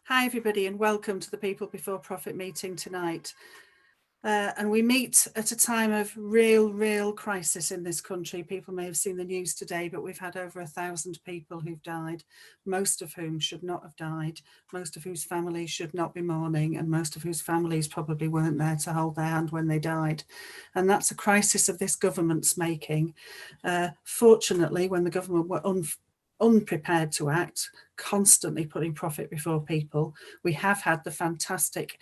Hi everybody and welcome to the People Before Profit meeting tonight. And we meet at a time of real crisis in this country. People may have seen the news today, but we've had over 1,000 people who've died, most of whom should not have died, most of whose families should not be mourning, and most of whose families probably weren't there to hold their hand when they died. And that's a crisis of this government's making. Fortunately, when the government were unprepared to act, constantly putting profit before people, we have had the fantastic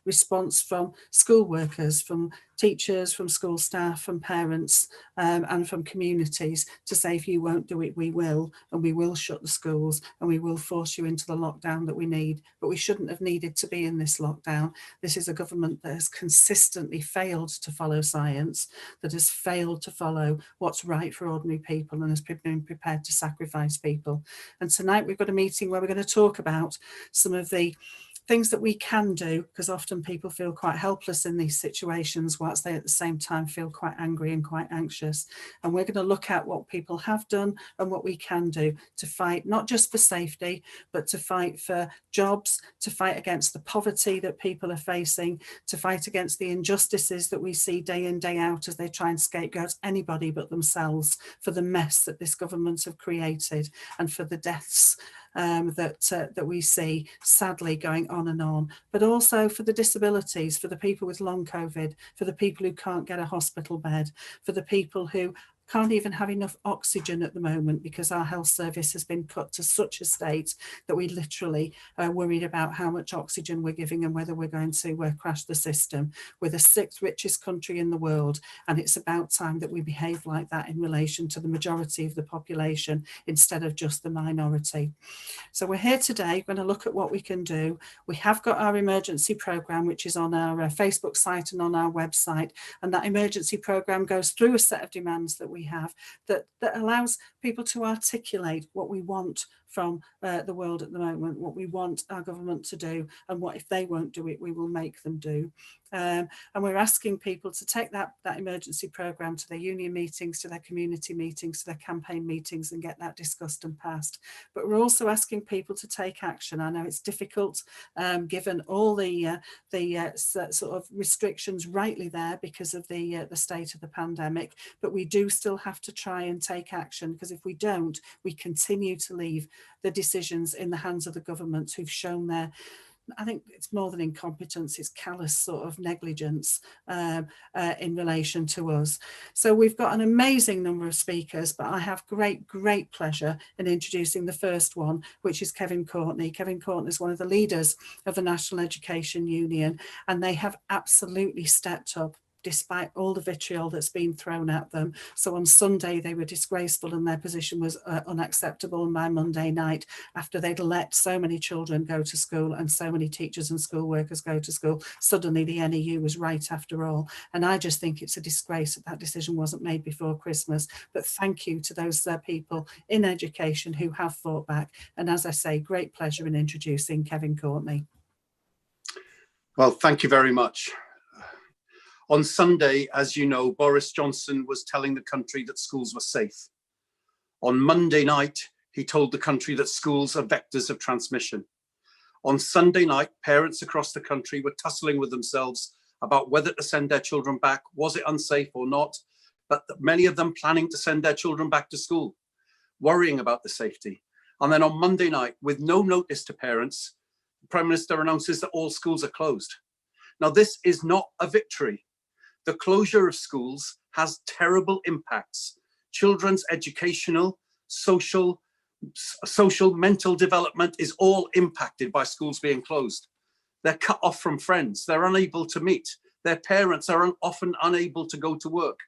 response from school workers, from teachers, from school staff, from parents, and from communities to say, if you won't do it, we will, and we will shut the schools and we will force you into the lockdown that we need. But we shouldn't have needed to be in this lockdown. This is a government that has consistently failed to follow science, that has failed to follow what's right for ordinary people, and has been prepared to sacrifice people. And tonight we've got a meeting where we're going to talk about some of the things that we can do, because often people feel quite helpless in these situations whilst they at the same time feel quite angry and quite anxious. And we're going to look at what people have done and what we can do to fight, not just for safety, but to fight for jobs, to fight against the poverty that people are facing, to fight against the injustices that we see day in, day out as they try and scapegoat anybody but themselves for the mess that this government have created and for the deaths that we see sadly going on and on, but also for the disabilities, for the people with long COVID, for the people who can't get a hospital bed, for the people who can't even have enough oxygen at the moment because our health service has been cut to such a state that we literally are worried about how much oxygen we're giving and whether we're going to crash the system. We're the 6th richest country in the world, and it's about time that we behave like that in relation to the majority of the population instead of just the minority. So we're here today going to look at what we can do. We have got our emergency programme, which is on our Facebook site and on our website, and that emergency programme goes through a set of demands that we have that allows people to articulate what we want from the world at the moment, what we want our government to do, and what if they won't do it, we will make them do. And we're asking people to take that emergency programme to their union meetings, to their community meetings, to their campaign meetings, and get that discussed and passed. But we're also asking people to take action. I know it's difficult given all the sort of restrictions rightly there because of the state of the pandemic, but we do still have to try and take action, because if we don't, we continue to leave the decisions in the hands of the government who've shown their, I think it's more than incompetence, it's callous sort of negligence in relation to us. So we've got an amazing number of speakers, but I have great pleasure in introducing the first one, which is Kevin Courtney. Kevin Courtney is one of the leaders of the National Education Union, and they have absolutely stepped up despite all the vitriol that's been thrown at them. So on Sunday, they were disgraceful and their position was unacceptable. And by Monday night, after they'd let so many children go to school and so many teachers and school workers go to school, suddenly the NEU was right after all. And I just think it's a disgrace that that decision wasn't made before Christmas. But thank you to those people in education who have fought back. And as I say, great pleasure in introducing Kevin Courtney. Well, thank you very much. On Sunday, as you know, Boris Johnson was telling the country that schools were safe. On Monday night, he told the country that schools are vectors of transmission. On Sunday night, parents across the country were tussling with themselves about whether to send their children back. Was it unsafe or not? But many of them planning to send their children back to school, worrying about the safety. And then on Monday night, with no notice to parents, the Prime Minister announces that all schools are closed. Now, this is not a victory. The closure of schools has terrible impacts. Children's educational, social, mental development is all impacted by schools being closed. They're cut off from friends. They're unable to meet. Their parents are often unable to go to work.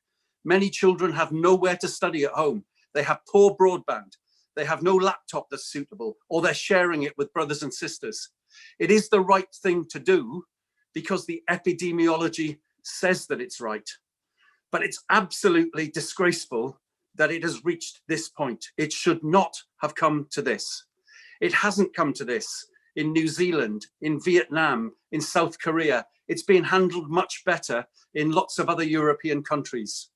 Many children have nowhere to study at home. They have poor broadband. They have no laptop that's suitable, or they're sharing it with brothers and sisters. It is the right thing to do because the epidemiology says that it's right, but it's absolutely disgraceful that it has reached this point. It should not have come to this. It hasn't come to this in New Zealand, in Vietnam, in South Korea. It's been handled much better in lots of other European countries.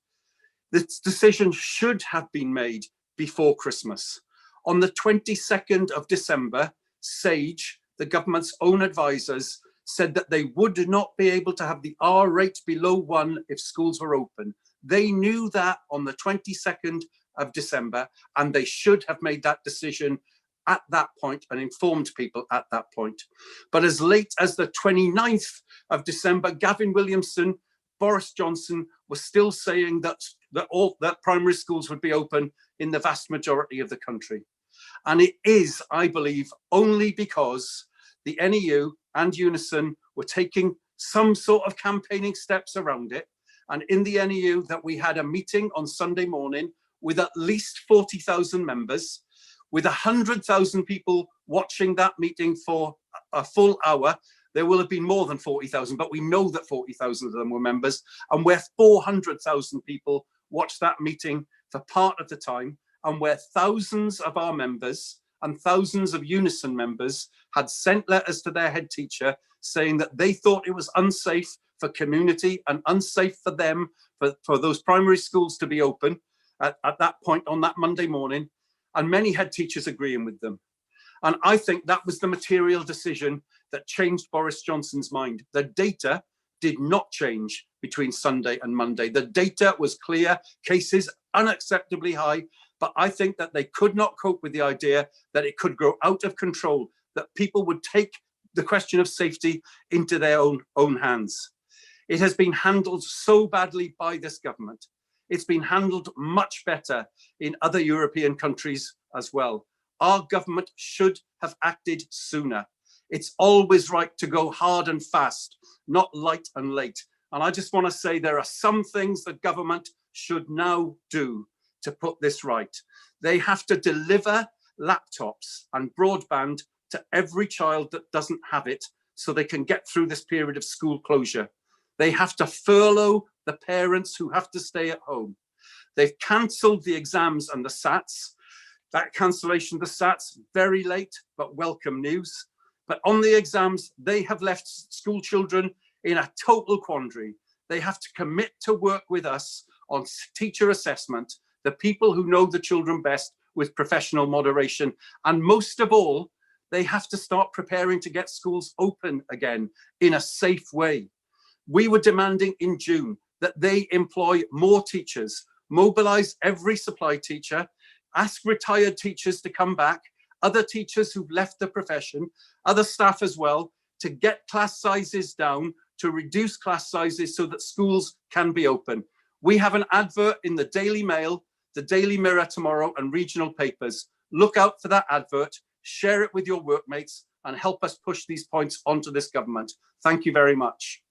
This decision should have been made before Christmas. On the 22nd of December, SAGE, the government's own advisors said that they would not be able to have the R rate below 1 if schools were open. They knew that on the 22nd of December, and they should have made that decision at that point and informed people at that point. But as late as the 29th of December, Gavin Williamson, Boris Johnson was still saying that primary schools would be open in the vast majority of the country. And it is, I believe, only because the NEU and Unison were taking some sort of campaigning steps around it. And in the NEU, that we had a meeting on Sunday morning with at least 40,000 members, with 100,000 people watching that meeting for a full hour. There will have been more than 40,000, but we know that 40,000 of them were members, and where 400,000 people watched that meeting for part of the time, and where thousands of our members and thousands of Unison members had sent letters to their head teacher saying that they thought it was unsafe for community and unsafe for them, for those primary schools to be open at that point on that Monday morning, and many head teachers agreeing with them. And I think that was the material decision that changed Boris Johnson's mind. The data did not change between Sunday and Monday. The data was clear, cases unacceptably high, but I think that they could not cope with the idea that it could grow out of control, that people would take the question of safety into their own hands. It has been handled so badly by this government. It's been handled much better in other European countries as well. Our government should have acted sooner. It's always right to go hard and fast, not light and late. And I just want to say there are some things that government should now do to put this right. They have to deliver laptops and broadband to every child that doesn't have it so they can get through this period of school closure. They have to furlough the parents who have to stay at home. They've cancelled the exams and the SATs. That cancellation of the SATs, very late, but welcome news. But on the exams, they have left school children in a total quandary. They have to commit to work with us on teacher assessment, the people who know the children best with professional moderation. And most of all, they have to start preparing to get schools open again in a safe way. We were demanding in June that they employ more teachers, mobilise every supply teacher, ask retired teachers to come back, other teachers who've left the profession, other staff as well, to get class sizes down, to reduce class sizes so that schools can be open. We have an advert in the Daily Mail, the Daily Mirror tomorrow, and regional papers. Look out for that advert, share it with your workmates, and help us push these points onto this government. Thank you very much.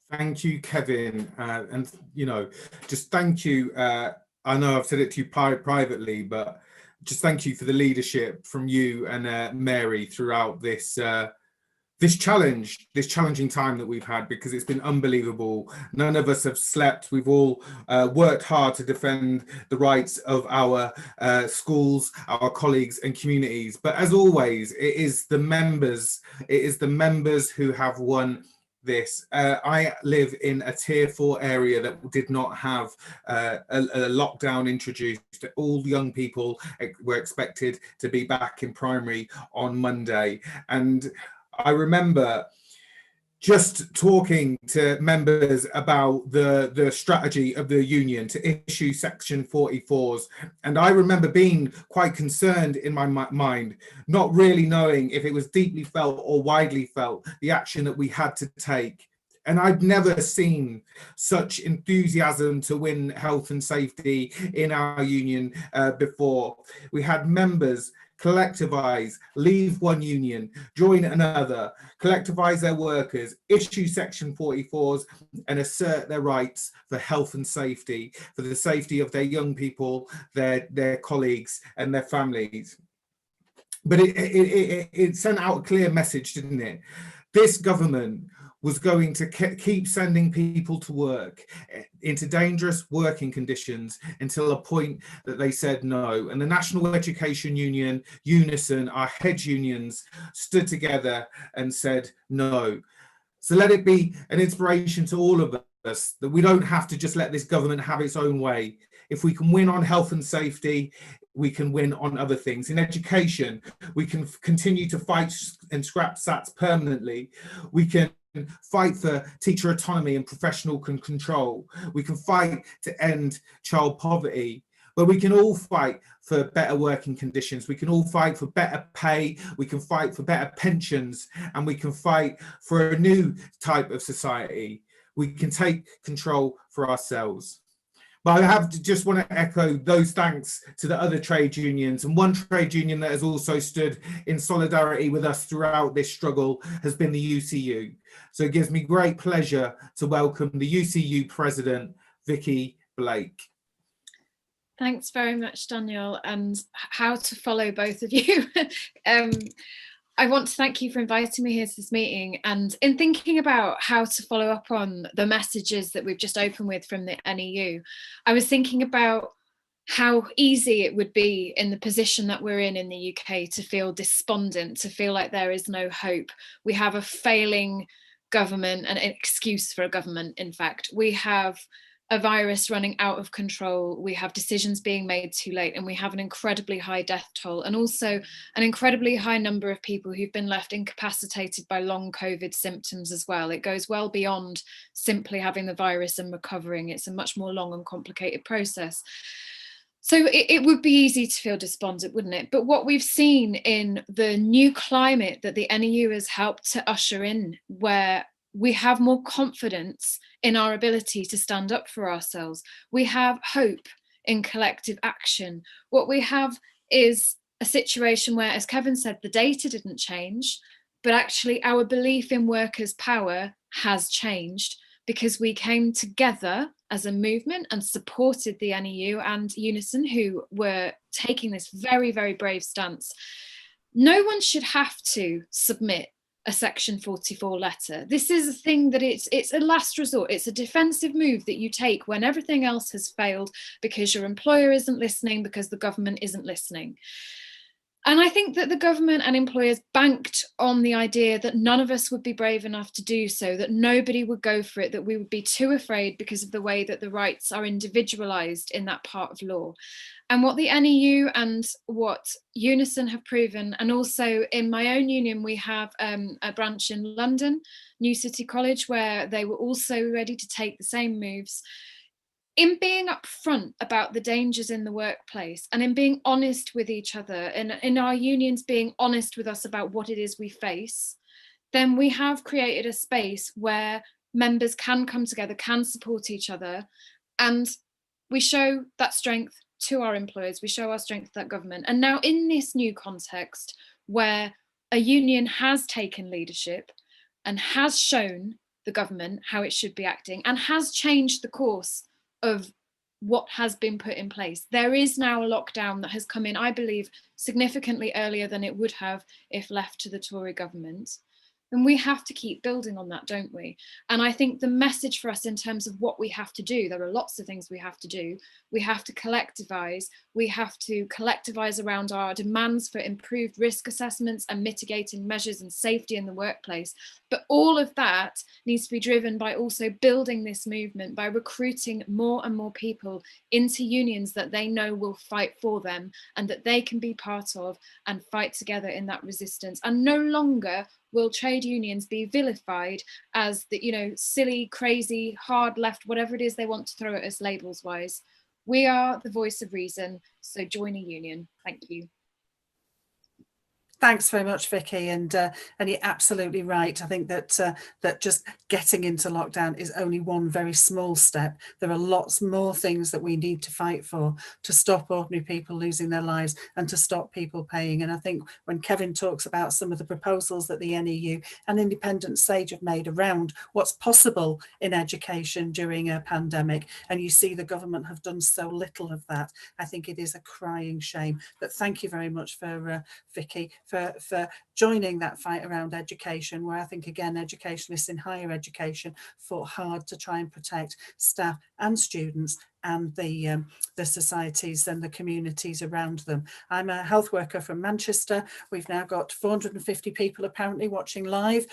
Thank you, Kevin. And, you know, just thank you. I know I've said it to you privately, but just thank you for the leadership from you and Mary throughout this this challenging time that we've had, because it's been unbelievable. None of us have slept. We've all worked hard to defend the rights of our schools, our colleagues and communities. But as always, it is the members who have won this. I live in a tier 4 area that did not have a lockdown introduced. All young people were expected to be back in primary on Monday. And I remember just talking to members about the strategy of the union to issue Section 44s. And I remember being quite concerned in my mind, not really knowing if it was deeply felt or widely felt, the action that we had to take. And I'd never seen such enthusiasm to win health and safety in our union before. We had members collectivise, leave one union, join another, collectivise their workers, issue Section 44s and assert their rights for health and safety, for the safety of their young people, their colleagues and their families. But it sent out a clear message, didn't it? This government was going to keep sending people to work into dangerous working conditions until a point that they said no. And the National Education Union, Unison, our head unions, stood together and said no. So let it be an inspiration to all of us that we don't have to just let this government have its own way. If we can win on health and safety, we can win on other things. In education, we can continue to fight and scrap SATs permanently. We can fight for teacher autonomy and professional control. We can fight to end child poverty, but we can all fight for better working conditions. We can all fight for better pay. We can fight for better pensions, and we can fight for a new type of society. We can take control for ourselves. But I just want to echo those thanks to the other trade unions. And one trade union that has also stood in solidarity with us throughout this struggle has been the UCU. So it gives me great pleasure to welcome the UCU president, Vicky Blake. Thanks very much, Daniel, and how to follow both of you. I want to thank you for inviting me here to this meeting, and in thinking about how to follow up on the messages that we've just opened with from the NEU, I was thinking about how easy it would be in the position that we're in the UK to feel despondent, to feel like there is no hope. We have a failing government, an excuse for a government, in fact. We have a virus running out of control, we have decisions being made too late, and we have an incredibly high death toll, and also an incredibly high number of people who've been left incapacitated by long COVID symptoms as well. It goes well beyond simply having the virus and recovering. It's a much more long and complicated process. So it would be easy to feel despondent, wouldn't it? But what we've seen in the new climate that the NEU has helped to usher in, where we have more confidence in our ability to stand up for ourselves. We have hope in collective action. What we have is a situation where, as Kevin said, the data didn't change, but actually our belief in workers' power has changed because we came together as a movement and supported the NEU and Unison, who were taking this very, very brave stance. No one should have to submit a Section 44 letter. This is a thing that it's a last resort. It's a defensive move that you take when everything else has failed, because your employer isn't listening, because the government isn't listening. And I think that the government and employers banked on the idea that none of us would be brave enough to do so, that nobody would go for it, that we would be too afraid because of the way that the rights are individualised in that part of law. And what the NEU and what Unison have proven, and also in my own union, we have a branch in London, New City College, where they were also ready to take the same moves. In being upfront about the dangers in the workplace, and in being honest with each other, and in our unions being honest with us about what it is we face, then we have created a space where members can come together, can support each other, and we show that strength to our employers, we show our strength to that government. And now in this new context where a union has taken leadership and has shown the government how it should be acting and has changed the course of what has been put in place, there is now a lockdown that has come in, I believe, significantly earlier than it would have if left to the Tory government. And we have to keep building on that, don't we? And I think the message for us in terms of what we have to do, there are lots of things we have to do. We have to collectivise. We have to collectivise around our demands for improved risk assessments and mitigating measures and safety in the workplace. But all of that needs to be driven by also building this movement, by recruiting more and more people into unions that they know will fight for them and that they can be part of and fight together in that resistance. And no longer will trade unions be vilified as the, silly, crazy, hard left, whatever it is they want to throw at us labels wise. We are the voice of reason, so join a union. Thank you. Thanks very much, Vicky, and you're absolutely right. I think that that just getting into lockdown is only one very small step. There are lots more things that we need to fight for to stop ordinary people losing their lives and to stop people paying. And I think when Kevin talks about some of the proposals that the NEU and Independent Sage have made around what's possible in education during a pandemic, and you see the government have done so little of that, I think it is a crying shame. But thank you very much for Vicky, for joining that fight around education, where I think, again, educationalists in higher education fought hard to try and protect staff and students and the societies and the communities around them. I'm a health worker from Manchester. We've now got 450 people apparently watching live.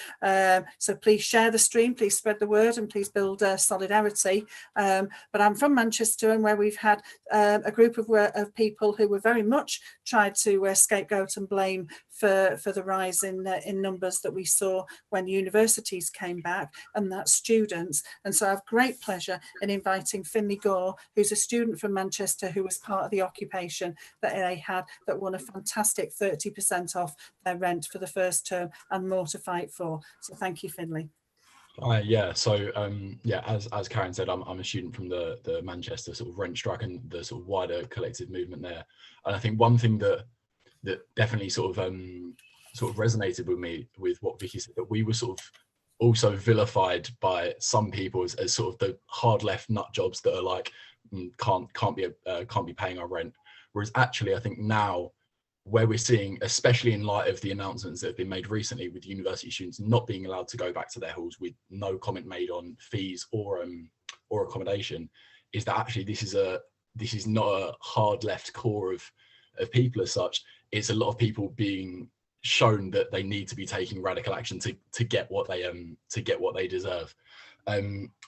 So please share the stream, please spread the word, and please build solidarity. But I'm from Manchester, and where we've had a group of people who were very much tried to scapegoat and blame for the rise in numbers that we saw when universities came back, and that's students. And so I have great pleasure in inviting Finley Gore, who's a student from Manchester who was part of the occupation that they had, that won a fantastic 30% off their rent for the first term and more to fight for. So thank you, Finley. Yeah, so yeah, as Karen said, I'm a student from the Manchester sort of rent strike and the sort of wider collective movement there. And I think one thing that definitely sort of resonated with me with what Vicky said, that we were sort of also vilified by some people as sort of the hard left nut jobs that are like, can't be paying our rent. Whereas actually, I think now, where we're seeing, especially in light of the announcements that have been made recently with university students not being allowed to go back to their halls with no comment made on fees or accommodation, is that actually this is not a hard left core of people as such. It's a lot of people being shown that they need to be taking radical action to get what they deserve.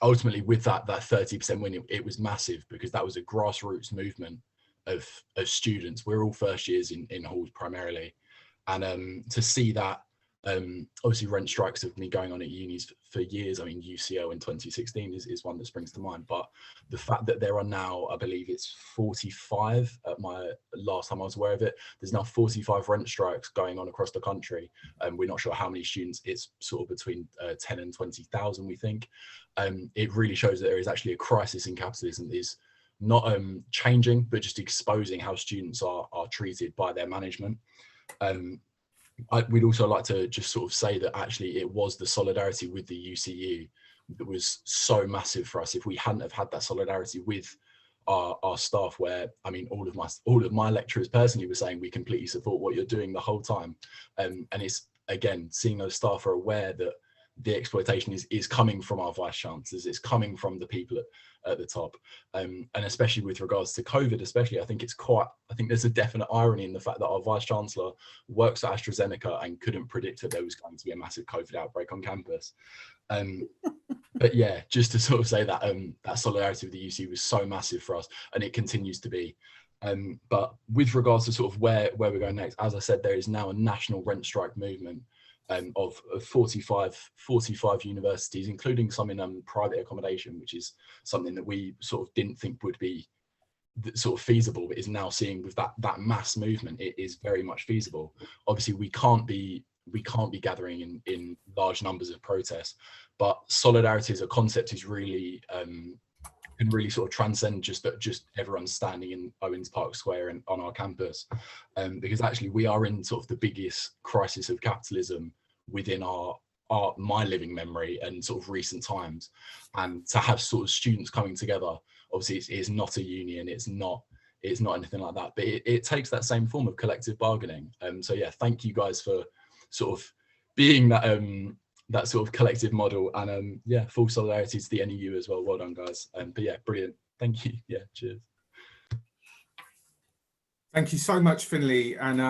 Ultimately, with that 30% win, it was massive, because that was a grassroots movement of students. We're all first years in halls primarily, and to see that, obviously rent strikes have been going on at unis for years. I mean, UCL in 2016 is one that springs to mind, but the fact that there are now, I believe it's 45 at my last time I was aware of it, there's now 45 rent strikes going on across the country, and we're not sure how many students. It's sort of between 10 and 20,000, we think. It really shows that there is actually a crisis in capitalism that is not changing, but just exposing how students are treated by their management. We'd also like to just sort of say that actually it was the solidarity with the UCU that was so massive for us. If we hadn't have had that solidarity with our staff, where, I mean, all of my lecturers personally were saying we completely support what you're doing the whole time, and it's, again, seeing those staff are aware that the exploitation is coming from our vice chancellors, it's coming from the people at the top, and especially with regards to COVID, especially, I think there's a definite irony in the fact that our vice chancellor works at AstraZeneca and couldn't predict that there was going to be a massive COVID outbreak on campus. But yeah, just to sort of say that that solidarity with the UC was so massive for us, and it continues to be. But with regards to sort of where we're going next, as I said, there is now a national rent strike movement of 45 universities, including some in private accommodation, which is something that we sort of didn't think would be sort of feasible, but is now seeing with that mass movement, it is very much feasible. Obviously, we can't be gathering in large numbers of protests, but solidarity as a concept is really can really sort of transcend just everyone standing in Owens Park Square and on our campus, because actually we are in sort of the biggest crisis of capitalism within my living memory and sort of recent times. And to have sort of students coming together, obviously it's not a union, it's not anything like that, but it takes that same form of collective bargaining. So yeah, thank you guys for sort of being that sort of collective model, and yeah, full solidarity to the NEU as well. Well done, guys. But yeah, brilliant. Thank you. Yeah, cheers. Thank you so much, Finley, and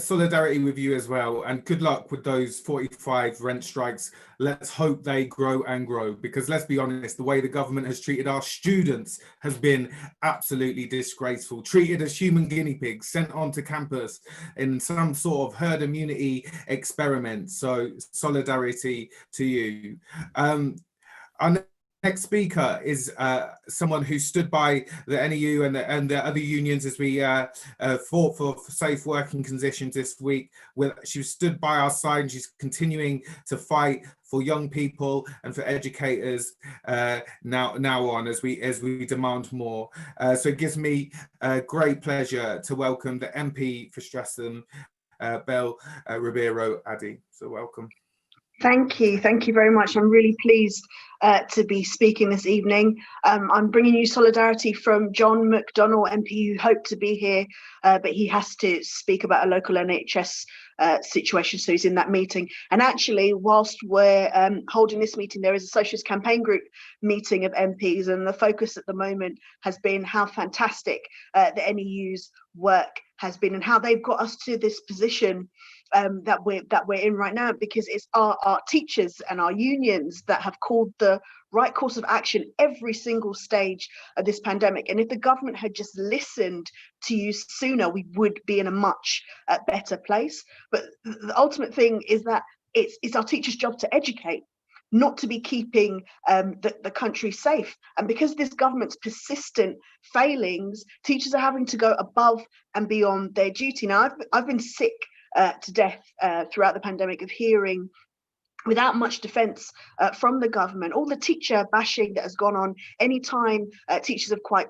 solidarity with you as well. And good luck with those 45 rent strikes. Let's hope they grow and grow, because let's be honest, the way the government has treated our students has been absolutely disgraceful. Treated as human guinea pigs, sent onto campus in some sort of herd immunity experiment. So solidarity to you. Our next speaker is someone who stood by the NEU and the other unions as we fought for safe working conditions this week. She stood by our side, and she's continuing to fight for young people and for educators now on as we demand more. So it gives me great pleasure to welcome the MP for Streatham, Belle Ribeiro-Addy. So welcome. Thank you very much. I'm really pleased to be speaking this evening. I'm bringing you solidarity from John McDonnell, MP, who hoped to be here, but he has to speak about a local NHS situation. So he's in that meeting. And actually, whilst we're holding this meeting, there is a Socialist Campaign Group meeting of MPs, and the focus at the moment has been how fantastic the NEU's work has been and how they've got us to this position that we're in right now, because it's our teachers and our unions that have called the right course of action every single stage of this pandemic. And if the government had just listened to you sooner, we would be in a much better place. But the ultimate thing is that it's our teachers' job to educate, not to be keeping the country safe. And because this government's persistent failings, teachers are having to go above and beyond their duty. Now, I've been sick to death throughout the pandemic of hearing, without much defence from the government, all the teacher bashing that has gone on. Anytime teachers have quite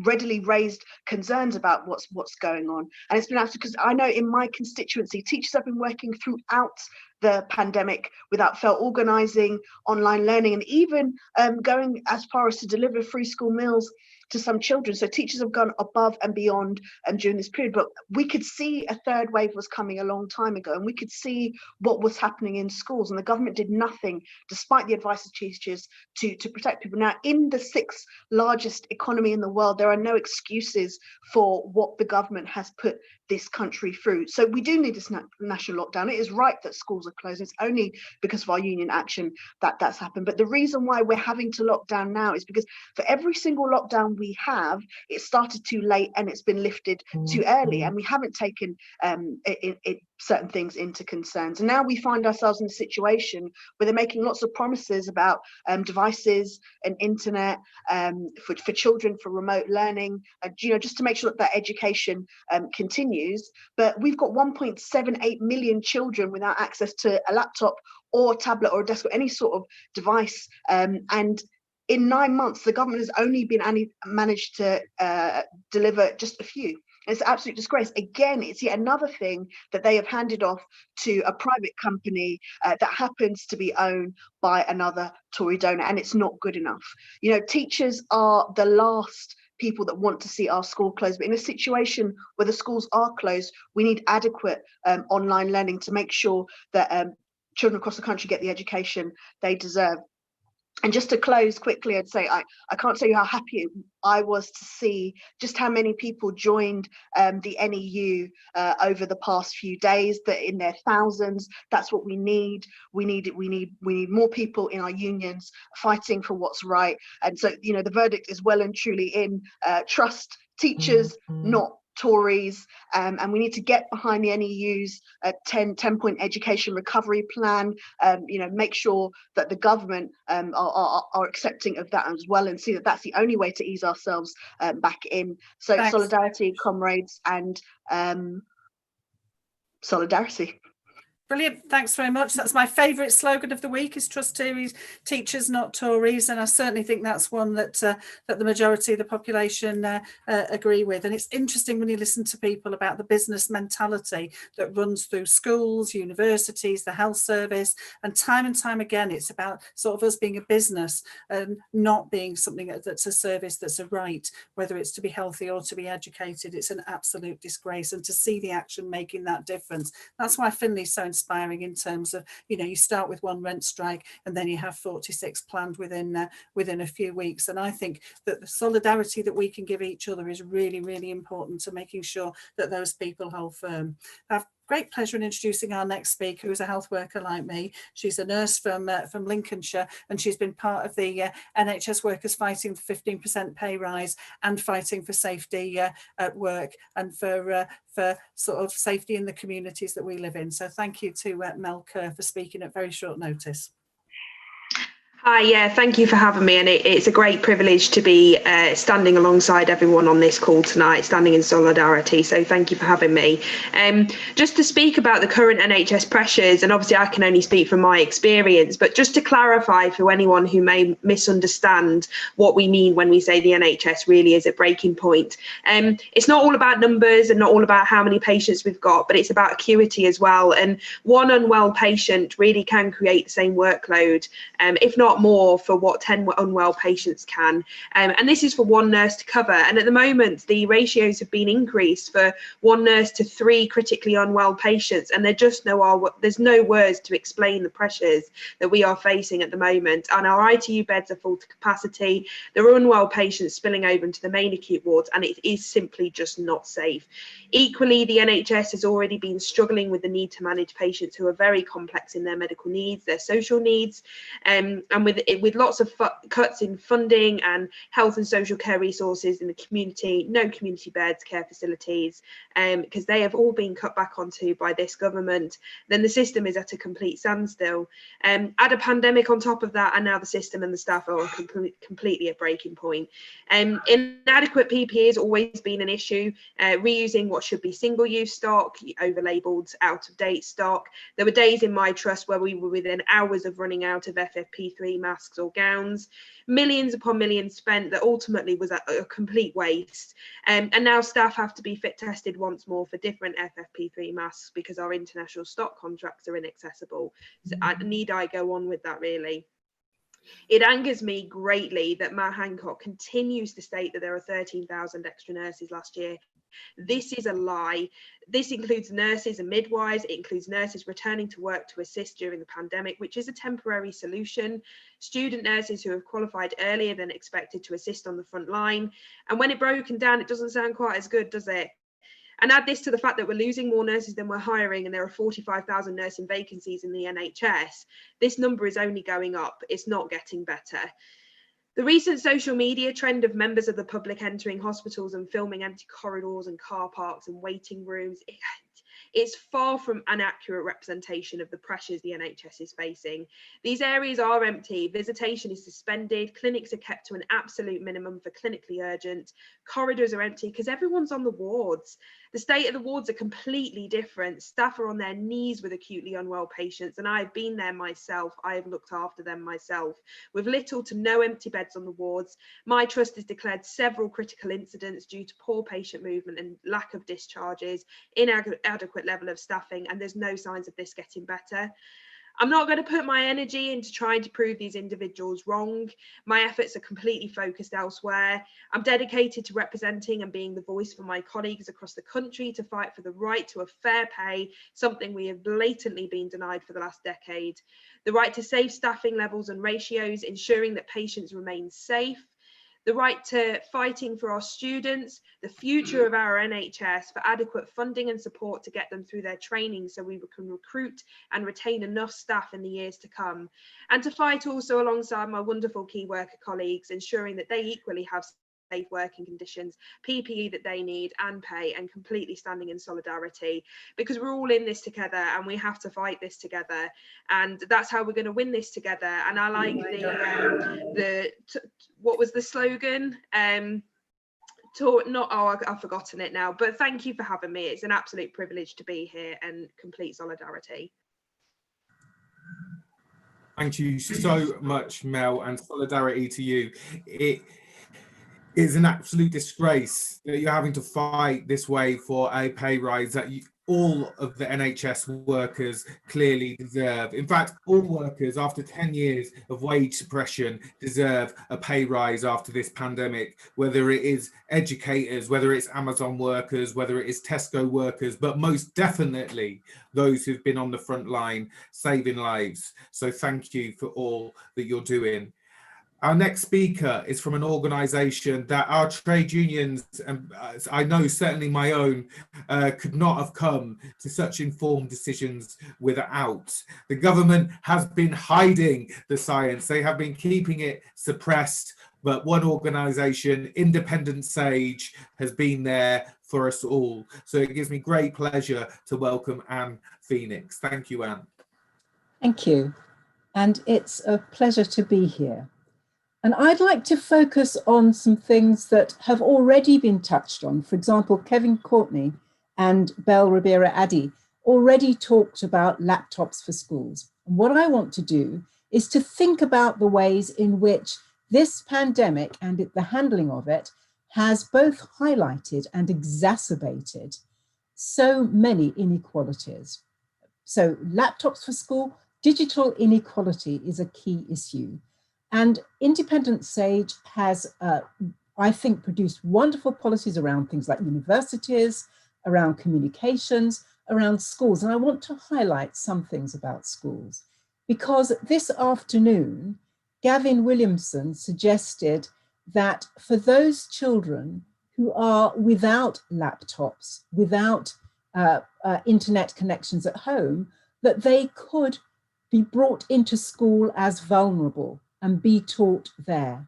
readily raised concerns about what's going on, and it's been absolutely, because I know in my constituency teachers have been working throughout the pandemic without fail, organising online learning, and even going as far as to deliver free school meals to some children. So teachers have gone above and beyond during this period. But we could see a third wave was coming a long time ago, and we could see what was happening in schools, and the government did nothing, despite the advice of teachers, to protect people. Now, in the 6th largest economy in the world, there are no excuses for what the government has put this country through. So we do need this national lockdown. It is right that schools are closed. It's only because of our union action that's happened. But the reason why we're having to lock down now is because for every single lockdown we have, it started too late and it's been lifted too early, and we haven't taken certain things into concerns. And now we find ourselves in a situation where they're making lots of promises about devices and internet for children, for remote learning, just to make sure that education continues. But we've got 1.78 million children without access to a laptop or a tablet or a desktop, any sort of device, and in 9 months, the government has only managed to deliver just a few. It's an absolute disgrace. Again, it's yet another thing that they have handed off to a private company that happens to be owned by another Tory donor, and it's not good enough. Teachers are the last people that want to see our school closed, but in a situation where the schools are closed, we need adequate online learning to make sure that children across the country get the education they deserve. And just to close quickly, I'd say I can't tell you how happy I was to see just how many people joined the NEU over the past few days, that in their thousands. That's what we need. We need more people in our unions fighting for what's right. And so, the verdict is well and truly in. Trust teachers, not Tories, and we need to get behind the NEU's 10-point education recovery plan. Make sure that the government are accepting of that as well, and see that that's the only way to ease ourselves back in. So thanks. Solidarity, comrades, and solidarity. Brilliant, thanks very much. That's my favourite slogan of the week, is trust teachers, not Tories, and I certainly think that's one that that the majority of the population agree with. And it's interesting when you listen to people about the business mentality that runs through schools, universities, the health service, and time again it's about sort of us being a business and not being something that's a service that's a right, whether it's to be healthy or to be educated. It's an absolute disgrace, and to see the action making that difference, that's why Finley's so inspiring, in terms of, you start with one rent strike and then you have 46 planned within a few weeks. And I think that the solidarity that we can give each other is really, really important to making sure that those people hold firm. I've great pleasure in introducing our next speaker, who's a health worker like me. She's a nurse from Lincolnshire, and she's been part of the NHS workers fighting for 15% pay rise and fighting for safety at work and for sort of safety in the communities that we live in. So thank you to Mel Kerr for speaking at very short notice. Hi, yeah, thank you for having me, and it's a great privilege to be standing alongside everyone on this call tonight, standing in solidarity, so thank you for having me. Just to speak about the current NHS pressures, and obviously I can only speak from my experience, but just to clarify for anyone who may misunderstand what we mean when we say the NHS really is at breaking point. It's not all about numbers and not all about how many patients we've got, but it's about acuity as well, and one unwell patient really can create the same workload, if not lot more for what 10 unwell patients can. And this is for one nurse to cover. And at the moment, the ratios have been increased for one nurse to 3 critically unwell patients. And there's no words to explain the pressures that we are facing at the moment. And our ITU beds are full to capacity. There are unwell patients spilling over into the main acute wards, and it is simply just not safe. Equally, the NHS has already been struggling with the need to manage patients who are very complex in their medical needs, their social needs, and with lots of cuts in funding and health and social care resources in the community, no community beds, care facilities, because they have all been cut back onto by this government, then the system is at a complete standstill. Add a pandemic on top of that, and now the system and the staff are completely at breaking point. Inadequate PPE has always been an issue. Reusing what should be single-use stock, over-labelled, out-of-date stock. There were days in my trust where we were within hours of running out of FFP3 masks or gowns. Millions upon millions spent that ultimately was a complete waste. And now staff have to be fit tested once more for different FFP3 masks because our international stock contracts are inaccessible. So, need I go on with that, really? It angers me greatly that Matt Hancock continues to state that there are 13,000 extra nurses last year. This is a lie. This includes nurses and midwives. It includes nurses returning to work to assist during the pandemic, which is a temporary solution. Student nurses who have qualified earlier than expected to assist on the front line. And when it broken down, it doesn't sound quite as good, does it? And add this to the fact that we're losing more nurses than we're hiring, and there are 45,000 nursing vacancies in the NHS. This number is only going up. It's not getting better. The recent social media trend of members of the public entering hospitals and filming empty corridors and car parks and waiting rooms, it's far from an accurate representation of the pressures the NHS is facing. These areas are empty, visitation is suspended, clinics are kept to an absolute minimum for clinically urgent, corridors are empty because everyone's on the wards. The state of the wards are completely different. Staff are on their knees with acutely unwell patients, and I've been there myself. I have looked after them myself. With little to no empty beds on the wards, my trust has declared several critical incidents due to poor patient movement and lack of discharges, inadequate level of staffing, and there's no signs of this getting better. I'm not going to put my energy into trying to prove these individuals wrong. My efforts are completely focused elsewhere. I'm dedicated to representing and being the voice for my colleagues across the country to fight for the right to a fair pay, something we have blatantly been denied for the last decade. The right to safe staffing levels and ratios, ensuring that patients remain safe. The right to fighting for our students, the future of our NHS, for adequate funding and support to get them through their training so we can recruit and retain enough staff in the years to come. And to fight also alongside my wonderful key worker colleagues, ensuring that they equally have safe working conditions, PPE that they need and pay, and completely standing in solidarity, because we're all in this together and we have to fight this together, and that's how we're going to win this together. And I like what was the slogan? I've forgotten it now, but thank you for having me. It's an absolute privilege to be here, and complete solidarity. Thank you so much, Mel, and solidarity to you. It is an absolute disgrace that you're having to fight this way for a pay rise that all of the NHS workers clearly deserve. In fact, all workers after 10 years of wage suppression deserve a pay rise after this pandemic, whether it is educators, whether it's Amazon workers, whether it is Tesco workers, but most definitely those who've been on the front line saving lives. So thank you for all that you're doing. Our next speaker is from an organisation that our trade unions, and I know certainly my own, could not have come to such informed decisions without. The government has been hiding the science. They have been keeping it suppressed, but one organisation, Independent Sage, has been there for us all. So it gives me great pleasure to welcome Anne Phoenix. Thank you, Anne. Thank you. And it's a pleasure to be here. And I'd like to focus on some things that have already been touched on. For example, Kevin Courtney and Belle Ribeiro-Addy already talked about laptops for schools. And what I want to do is to think about the ways in which this pandemic and the handling of it has both highlighted and exacerbated so many inequalities. So laptops for school, digital inequality is a key issue. And Independent Sage has, I think, produced wonderful policies around things like universities, around communications, around schools. And I want to highlight some things about schools, because this afternoon, Gavin Williamson suggested that for those children who are without laptops, without internet connections at home, that they could be brought into school as vulnerable and be taught there.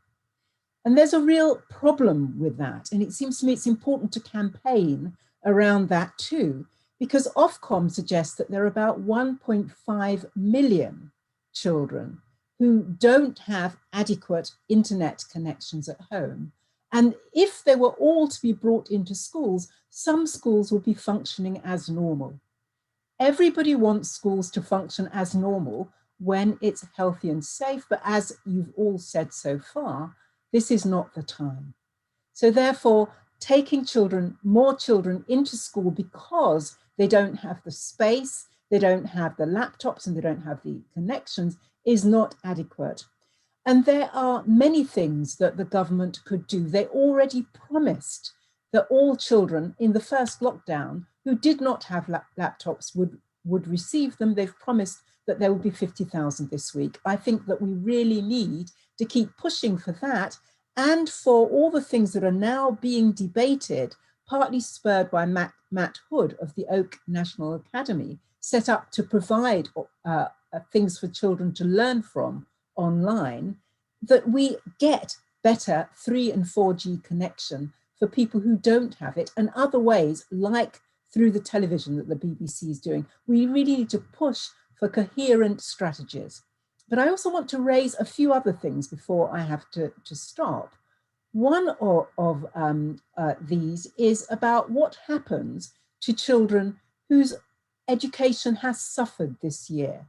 And there's a real problem with that. And it seems to me it's important to campaign around that too, because Ofcom suggests that there are about 1.5 million children who don't have adequate internet connections at home. And if they were all to be brought into schools, some schools will be functioning as normal. Everybody wants schools to function as normal when it's healthy and safe, but as you've all said so far, this is not the time. So therefore, taking children, more children into school because they don't have the space, they don't have the laptops, and they don't have the connections is not adequate. And there are many things that the government could do. They already promised that all children in the first lockdown who did not have laptops would receive them. They've promised that there will be 50,000 this week. I think that we really need to keep pushing for that, and for all the things that are now being debated, partly spurred by Matt Hood of the Oak National Academy, set up to provide things for children to learn from online, that we get better 3 and 4G connection for people who don't have it, and other ways like through the television that the BBC is doing. We really need to push for coherent strategies. But I also want to raise a few other things before I have to stop. One of these is about what happens to children whose education has suffered this year.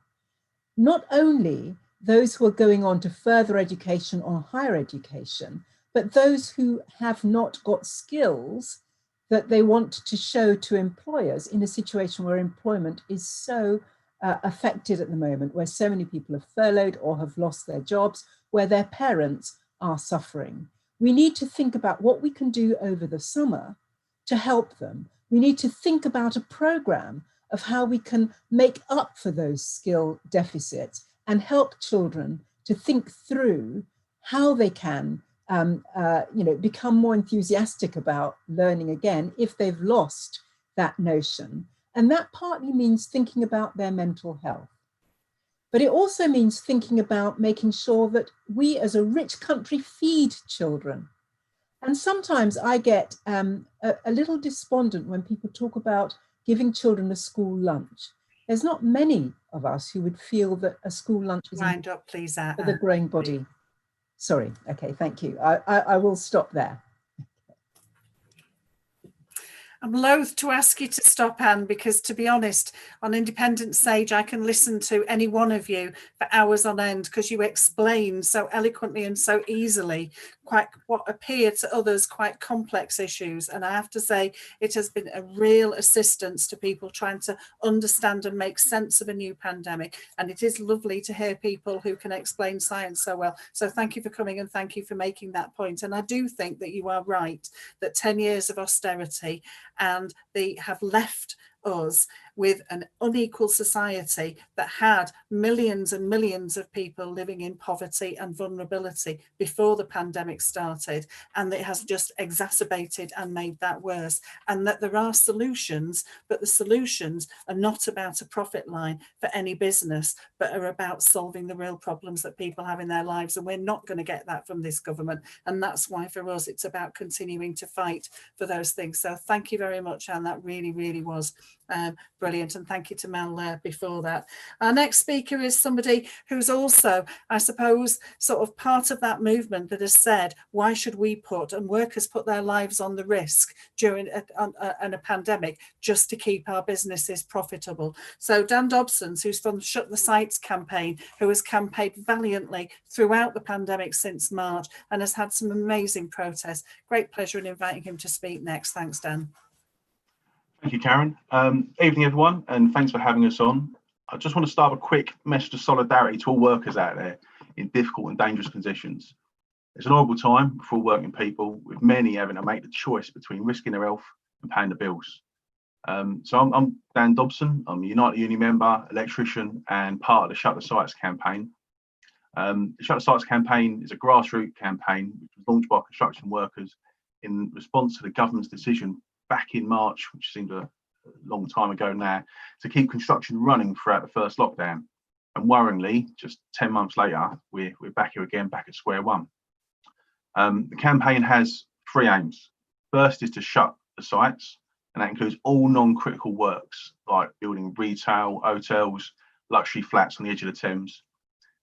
Not only those who are going on to further education or higher education, but those who have not got skills that they want to show to employers in a situation where employment is so affected at the moment, where so many people are furloughed or have lost their jobs, where their parents are suffering. We need to think about what we can do over the summer to help them. We need to think about a program of how we can make up for those skill deficits and help children to think through how they can become more enthusiastic about learning again if they've lost that notion. And that partly means thinking about their mental health. But it also means thinking about making sure that we as a rich country feed children. And sometimes I get a little despondent when people talk about giving children a school lunch. There's not many of us who would feel that a school lunch is Wind up, please, for the growing body. Sorry, okay, thank you. I will stop there. I'm loath to ask you to stop, Anne, because to be honest, on Independent Sage, I can listen to any one of you for hours on end, because you explain so eloquently and so easily quite what appear to others quite complex issues. And I have to say, it has been a real assistance to people trying to understand and make sense of a new pandemic. And it is lovely to hear people who can explain science so well. So thank you for coming, and thank you for making that point. And I do think that you are right, that 10 years of austerity and they have left us with an unequal society that had millions and millions of people living in poverty and vulnerability before the pandemic started, and it has just exacerbated and made that worse. And that there are solutions, but the solutions are not about a profit line for any business, but are about solving the real problems that people have in their lives. And we're not going to get that from this government. And that's why for us, it's about continuing to fight for those things. So thank you very much, Anne. That really, really was brilliant. And thank you to Mel before that. Our next speaker is somebody who's also, I suppose, sort of part of that movement that has said, why should we put, and workers put their lives on the risk during a pandemic just to keep our businesses profitable. So Dan Dobson's, who's from Shut the Sites campaign, who has campaigned valiantly throughout the pandemic since March and has had some amazing protests. Great pleasure in inviting him to speak next. Thanks, Dan. Thank you, Karen. Evening, everyone, and thanks for having us on. I just want to start with a quick message of solidarity to all workers out there. in difficult and dangerous conditions. It's an horrible time for working people, with many having to make the choice between risking their health and paying the bills. So I'm Dan Dobson. I'm a United Union member, electrician, and part of the Shut the Sites campaign. The Shut the Sites campaign is a grassroots campaign which was launched by construction workers in response to the government's decision back in March, which seemed a long time ago now, to keep construction running throughout the first lockdown. And worryingly, just 10 months later, we're back here again, back at square one. The campaign has three aims. First is to shut the sites, and that includes all non-critical works like building retail, hotels, luxury flats on the edge of the Thames.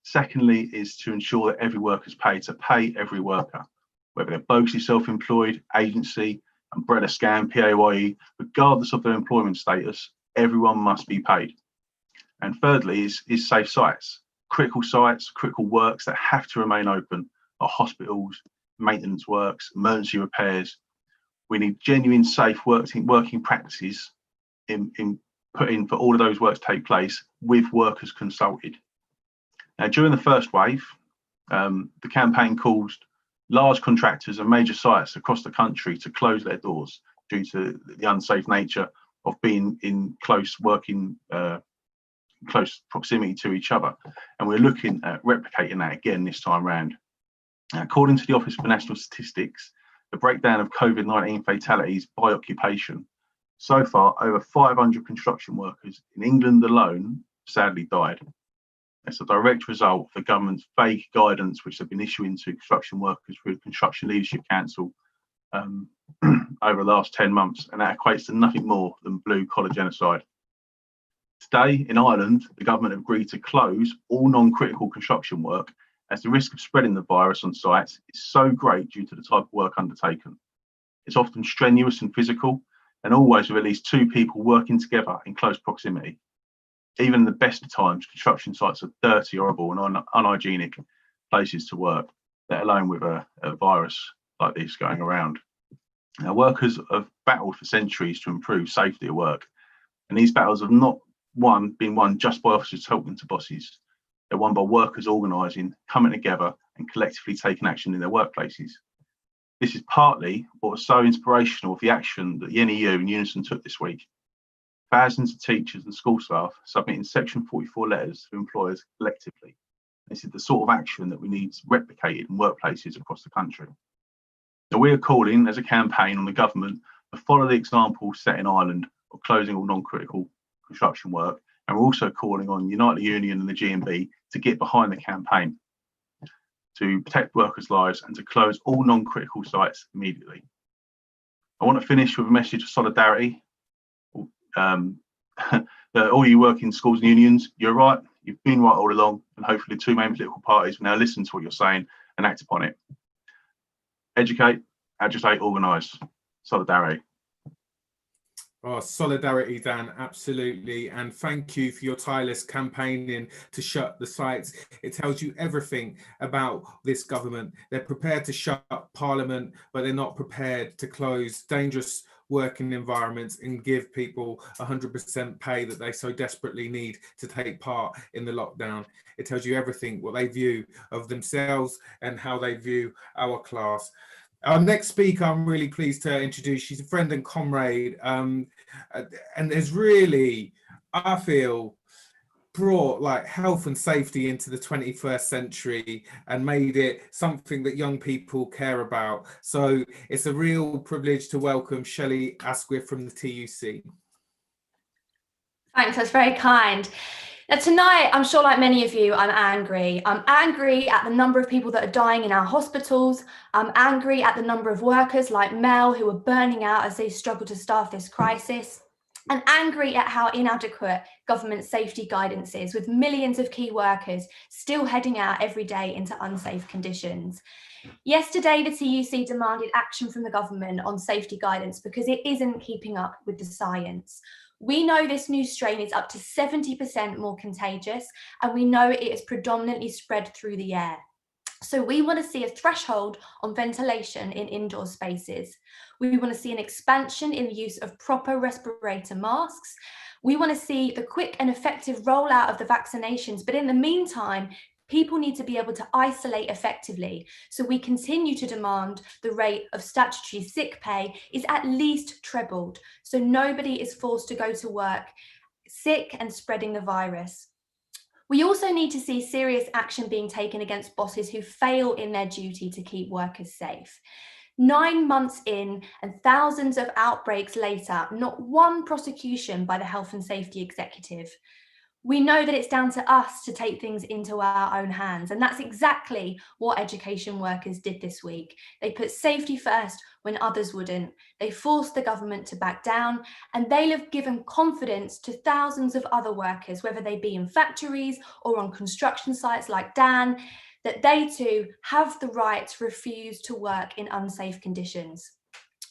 Secondly is to ensure that every worker is paid, to pay every worker, whether they're boguously self-employed, agency, umbrella scam, PAYE, regardless of their employment status, everyone must be paid. And thirdly is safe sites, critical works that have to remain open, like hospitals, maintenance works, emergency repairs. We need genuine safe working practices put in for all of those works to take place, with workers consulted. Now, during the first wave, the campaign caused large contractors and major sites across the country to close their doors due to the unsafe nature of being in close proximity to each other. And we're looking at replicating that again this time round. According to the Office for National Statistics, the breakdown of COVID-19 fatalities by occupation, so far over 500 construction workers in England alone sadly died. It's a direct result of the government's vague guidance which they've been issuing to construction workers through the Construction Leadership Council over the last 10 months, and that equates to nothing more than blue-collar genocide. Today in Ireland, the government have agreed to close all non-critical construction work, as the risk of spreading the virus on sites is so great due to the type of work undertaken. It's often strenuous and physical, and always with at least two people working together in close proximity. Even in the best of times, construction sites are dirty, horrible and unhygienic places to work, let alone with a virus like this going around. Now, workers have battled for centuries to improve safety at work, and these battles have not been won just by officers talking to bosses. They're won by workers organising, coming together and collectively taking action in their workplaces. This is partly what was so inspirational of the action that the NEU and Unison took this week. Thousands of teachers and school staff submitting Section 44 letters to employers collectively. This is the sort of action that we need replicated in workplaces across the country. Now, we are calling as a campaign on the government to follow the example set in Ireland of closing all non-critical construction work, and we're also calling on United Union and the GMB to get behind the campaign to protect workers' lives and to close all non-critical sites immediately. I want to finish with a message of solidarity. All you work in schools and unions, you're right, you've been right all along, and hopefully the two main political parties will now listen to what you're saying and act upon it. Educate, agitate, organise. Solidarity. Oh, solidarity, Dan, absolutely. And thank you for your tireless campaigning to shut the sites. It tells you everything about this government. They're prepared to shut Parliament, but they're not prepared to close dangerous working environments and give people 100% pay that they so desperately need to take part in the lockdown. It tells you everything, what they view of themselves and how they view our class. Our next speaker, I'm really pleased to introduce. She's a friend and comrade, and has really, I feel, brought like health and safety into the 21st century and made it something that young people care about. So it's a real privilege to welcome Shelly Asquith from the TUC. Thanks, that's very kind. Now tonight, I'm sure like many of you, I'm angry. I'm angry at the number of people that are dying in our hospitals. I'm angry at the number of workers like Mel who are burning out as they struggle to staff this crisis. And angry at how inadequate government safety guidance is, with millions of key workers still heading out every day into unsafe conditions. Yesterday, the TUC demanded action from the government on safety guidance because it isn't keeping up with the science. We know this new strain is up to 70% more contagious, and we know it is predominantly spread through the air. So we want to see a threshold on ventilation in indoor spaces. We want to see an expansion in the use of proper respirator masks. We want to see the quick and effective rollout of the vaccinations, but in the meantime, people need to be able to isolate effectively. So we continue to demand the rate of statutory sick pay is at least trebled, so nobody is forced to go to work sick and spreading the virus. We also need to see serious action being taken against bosses who fail in their duty to keep workers safe. 9 months in and thousands of outbreaks later, not one prosecution by the Health and Safety Executive. We know that it's down to us to take things into our own hands, and that's exactly what education workers did this week. They put safety first when others wouldn't. They forced the government to back down, and they'll have given confidence to thousands of other workers, whether they be in factories or on construction sites like Dan, that they too have the right to refuse to work in unsafe conditions.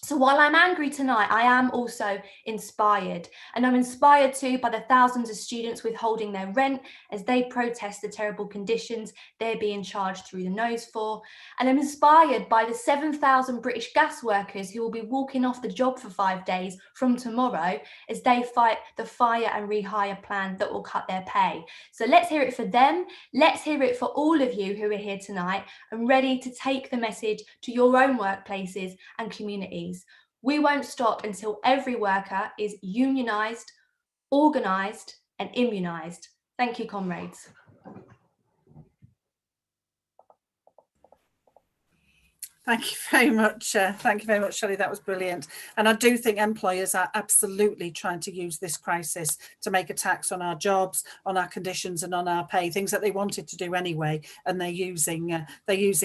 So while I'm angry tonight, I am also inspired, and I'm inspired too by the thousands of students withholding their rent as they protest the terrible conditions they're being charged through the nose for. And I'm inspired by the 7,000 British gas workers who will be walking off the job for 5 days from tomorrow as they fight the fire and rehire plan that will cut their pay. So let's hear it for them. Let's hear it for all of you who are here tonight and ready to take the message to your own workplaces and communities. We won't stop until every worker is unionised, organised and immunised. Thank you, comrades. Thank you very much. Thank you very much, Shelly. That was brilliant. And I do think employers are absolutely trying to use this crisis to make attacks on our jobs, on our conditions and on our pay, things that they wanted to do anyway. And they're using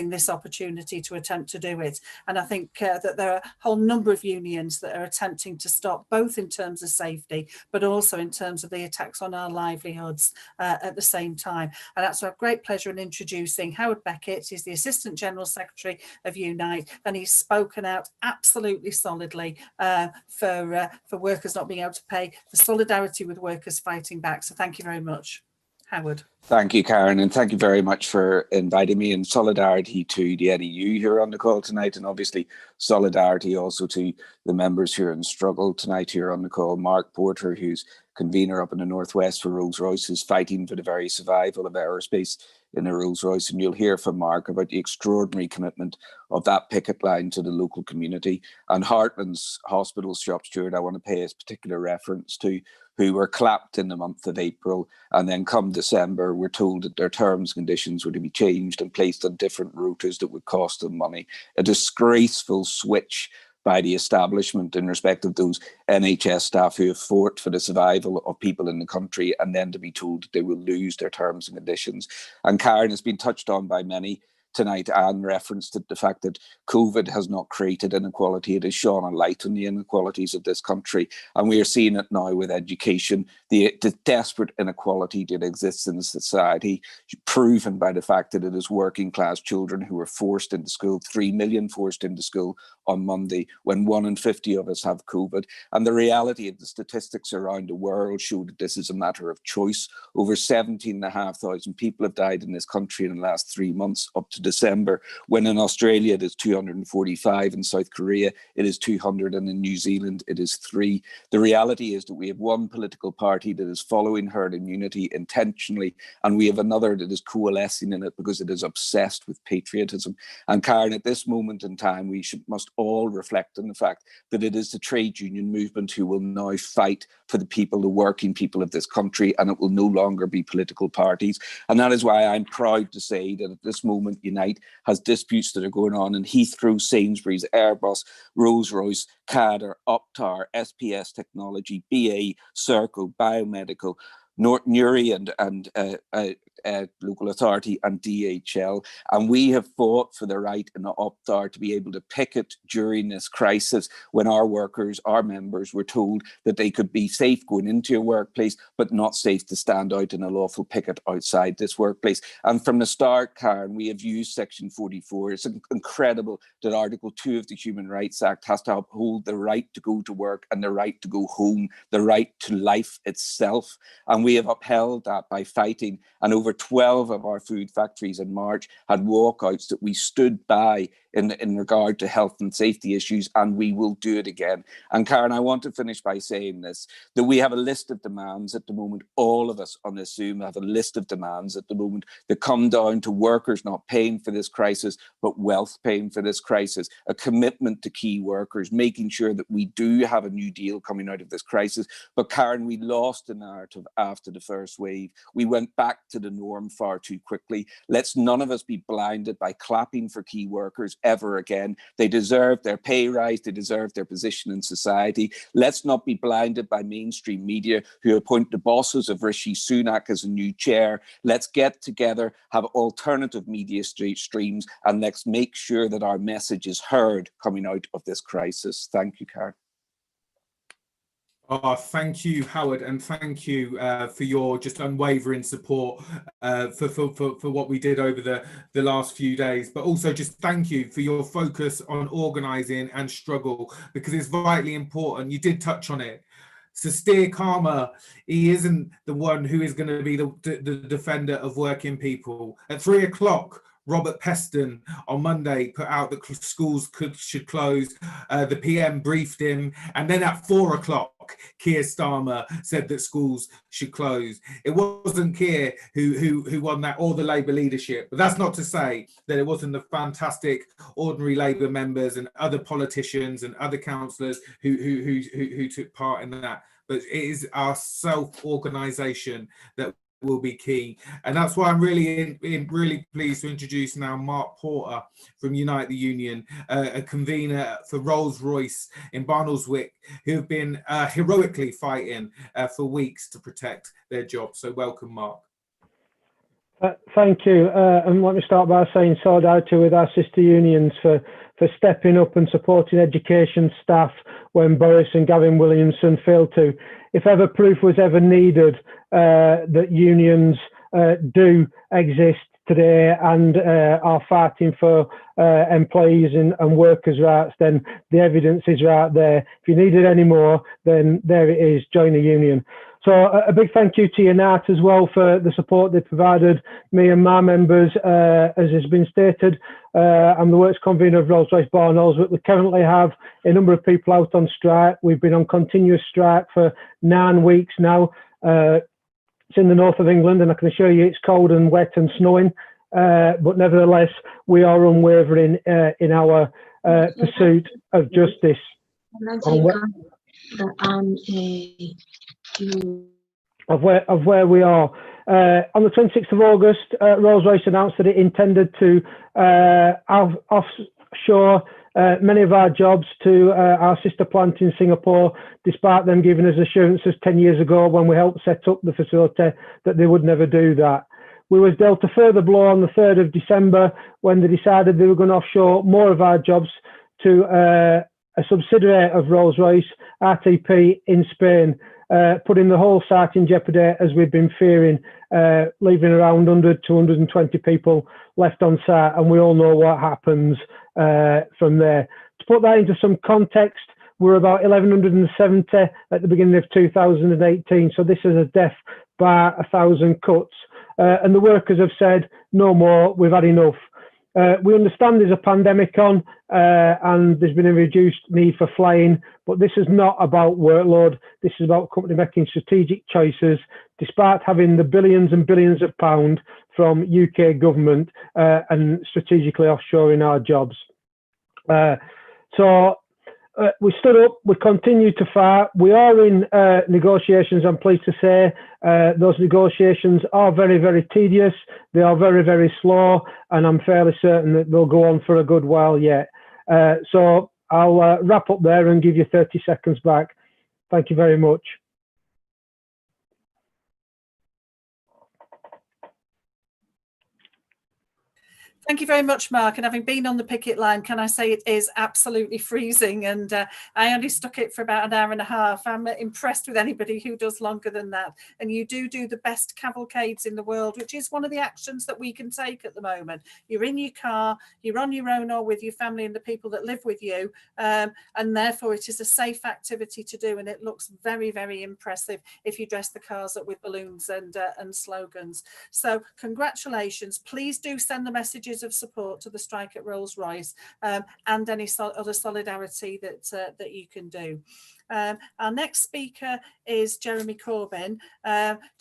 this opportunity to attempt to do it. And I think that there are a whole number of unions that are attempting to stop, both in terms of safety, but also in terms of the attacks on our livelihoods at the same time. And that's a great pleasure in introducing Howard Beckett. He's the Assistant General Secretary of Unite, and he's spoken out absolutely solidly for workers not being able to pay, for solidarity with workers fighting back. So thank you very much, Howard. Thank you, Karen, and thank you very much for inviting me, in solidarity to the NEU here on the call tonight, and obviously solidarity also to the members who are in struggle tonight here on the call. Mark Porter, who's convener up in the Northwest for Rolls-Royce, is fighting for the very survival of aerospace in the Rolls-Royce, and you'll hear from Mark about the extraordinary commitment of that picket line to the local community. And Heartland's hospital shop steward, I want to pay a particular reference to, who were clapped in the month of April, and then come December were told that their terms and conditions were to be changed and placed on different routers that would cost them money. A disgraceful switch by the establishment in respect of those NHS staff who have fought for the survival of people in the country, and then to be told that they will lose their terms and conditions. And Karen has been touched on by many tonight, and referenced the fact that COVID has not created inequality. It has shone a light on the inequalities of this country. And we are seeing it now with education, the desperate inequality that exists in society, proven by the fact that it is working class children who are forced into school, 3 million forced into school on Monday, when 1 in 50 of us have COVID. And the reality of the statistics around the world show that this is a matter of choice. Over 17,500 people have died in this country in the last 3 months up to December, when in Australia it is 245, in South Korea it is 200, and in New Zealand it is 3. The reality is that we have one political party that is following herd immunity intentionally, and we have another that is coalescing in it because it is obsessed with patriotism. And Karen, at this moment in time, we must all reflect on the fact that it is the trade union movement who will now fight for the people, the working people of this country, and it will no longer be political parties. And that is why I'm proud to say that at this moment, Unite has disputes that are going on in Heathrow, Sainsbury's, Airbus, Rolls-Royce, Cadder, Optar, SPS Technology, BA, Serco, Biomedical, Norton Uri and local authority, and DHL. And we have fought for the right in the Optar to be able to picket during this crisis, when our workers, our members, were told that they could be safe going into a workplace, but not safe to stand out in a lawful picket outside this workplace. And from the start, Karen, we have used Section 44. It's incredible that Article 2 of the Human Rights Act has to uphold the right to go to work and the right to go home, the right to life itself. And we have upheld that by fighting, and over 12 of our food factories in March had walkouts that we stood by in regard to health and safety issues, and we will do it again. And Karen, I want to finish by saying this, that we have a list of demands at the moment. All of us on this Zoom have a list of demands at the moment that come down to workers not paying for this crisis, but wealth paying for this crisis, a commitment to key workers, making sure that we do have a new deal coming out of this crisis. But Karen, we lost the narrative after the first wave. We went back to the norm far too quickly. Let's none of us be blinded by clapping for key workers ever again. They deserve their pay rise, they deserve their position in society. Let's not be blinded by mainstream media who appoint the bosses of Rishi Sunak as a new chair. Let's get together, have alternative media streams, and let's make sure that our message is heard coming out of this crisis. Thank you, Karen. Oh, thank you, Howard, and thank you for your just unwavering support for what we did over the last few days. But also just thank you for your focus on organising and struggle, because it's vitally important. You did touch on it. So Steer Karma, he isn't the one who is going to be the defender of working people. At 3 o'clock, Robert Peston on Monday put out that schools should close. The PM briefed him, and then at 4 o'clock, Keir Starmer said that schools should close. It wasn't Keir who won that, or the Labour leadership. But that's not to say that it wasn't the fantastic ordinary Labour members and other politicians and other councillors who took part in that. But it is our self-organisation that will be key, and that's why I'm really pleased to introduce now Mark Porter from Unite the Union, a convener for Royce in Barnoldswick, who have been heroically fighting for weeks to protect their jobs. So welcome, Mark. Thank you, and let me start by saying solidarity with our sister unions for stepping up and supporting education staff when Boris and Gavin Williamson failed to. If ever proof was ever needed that unions do exist today and are fighting for employees and workers' rights, then the evidence is right there. If you need it anymore, then there it is, join the union. So a big thank you to Unite as well for the support they provided me and my members. As has been stated, I'm the works convener of Rolls-Royce Barnoldswick. We currently have a number of people out on strike. We've been on continuous strike for 9 weeks now. It's in the north of England, and I can assure you it's cold and wet and snowing. But nevertheless, we are unwavering in our pursuit of justice. Of where we are. On the 26th of August, Rolls-Royce announced that it intended to offshore many of our jobs to our sister plant in Singapore, despite them giving us assurances 10 years ago when we helped set up the facility that they would never do that. We was dealt a further blow on the 3rd of December when they decided they were going to offshore more of our jobs to a subsidiary of Rolls-Royce, RTP, in Spain, putting the whole site in jeopardy, as we've been fearing, leaving around 100 to 120 people left on site, and we all know what happens from there. To put that into some context, we're about 1,170 at the beginning of 2018, so this is a death by 1,000 cuts. And the workers have said, no more, we've had enough. We understand there's a pandemic on and there's been a reduced need for flying, but this is not about workload. This is about company making strategic choices, despite having the billions and billions of pounds from UK government and strategically offshoring our jobs. We stood up, we continue to fight. We are in negotiations, I'm pleased to say. Those negotiations are very, very tedious. They are very, very slow, and I'm fairly certain that they'll go on for a good while yet. So I'll wrap up there and give you 30 seconds back. Thank you very much. Thank you very much, Mark. And having been on the picket line, can I say it is absolutely freezing, and I only stuck it for about an hour and a half. I'm impressed with anybody who does longer than that. And you do the best cavalcades in the world, which is one of the actions that we can take at the moment. You're in your car, you're on your own or with your family and the people that live with you, and therefore it is a safe activity to do, and it looks very, very impressive if you dress the cars up with balloons and slogans. So congratulations. Please do send the messages of support to the strike at Rolls-Royce, and any other solidarity that you can do. Our next speaker is Jeremy Corbyn.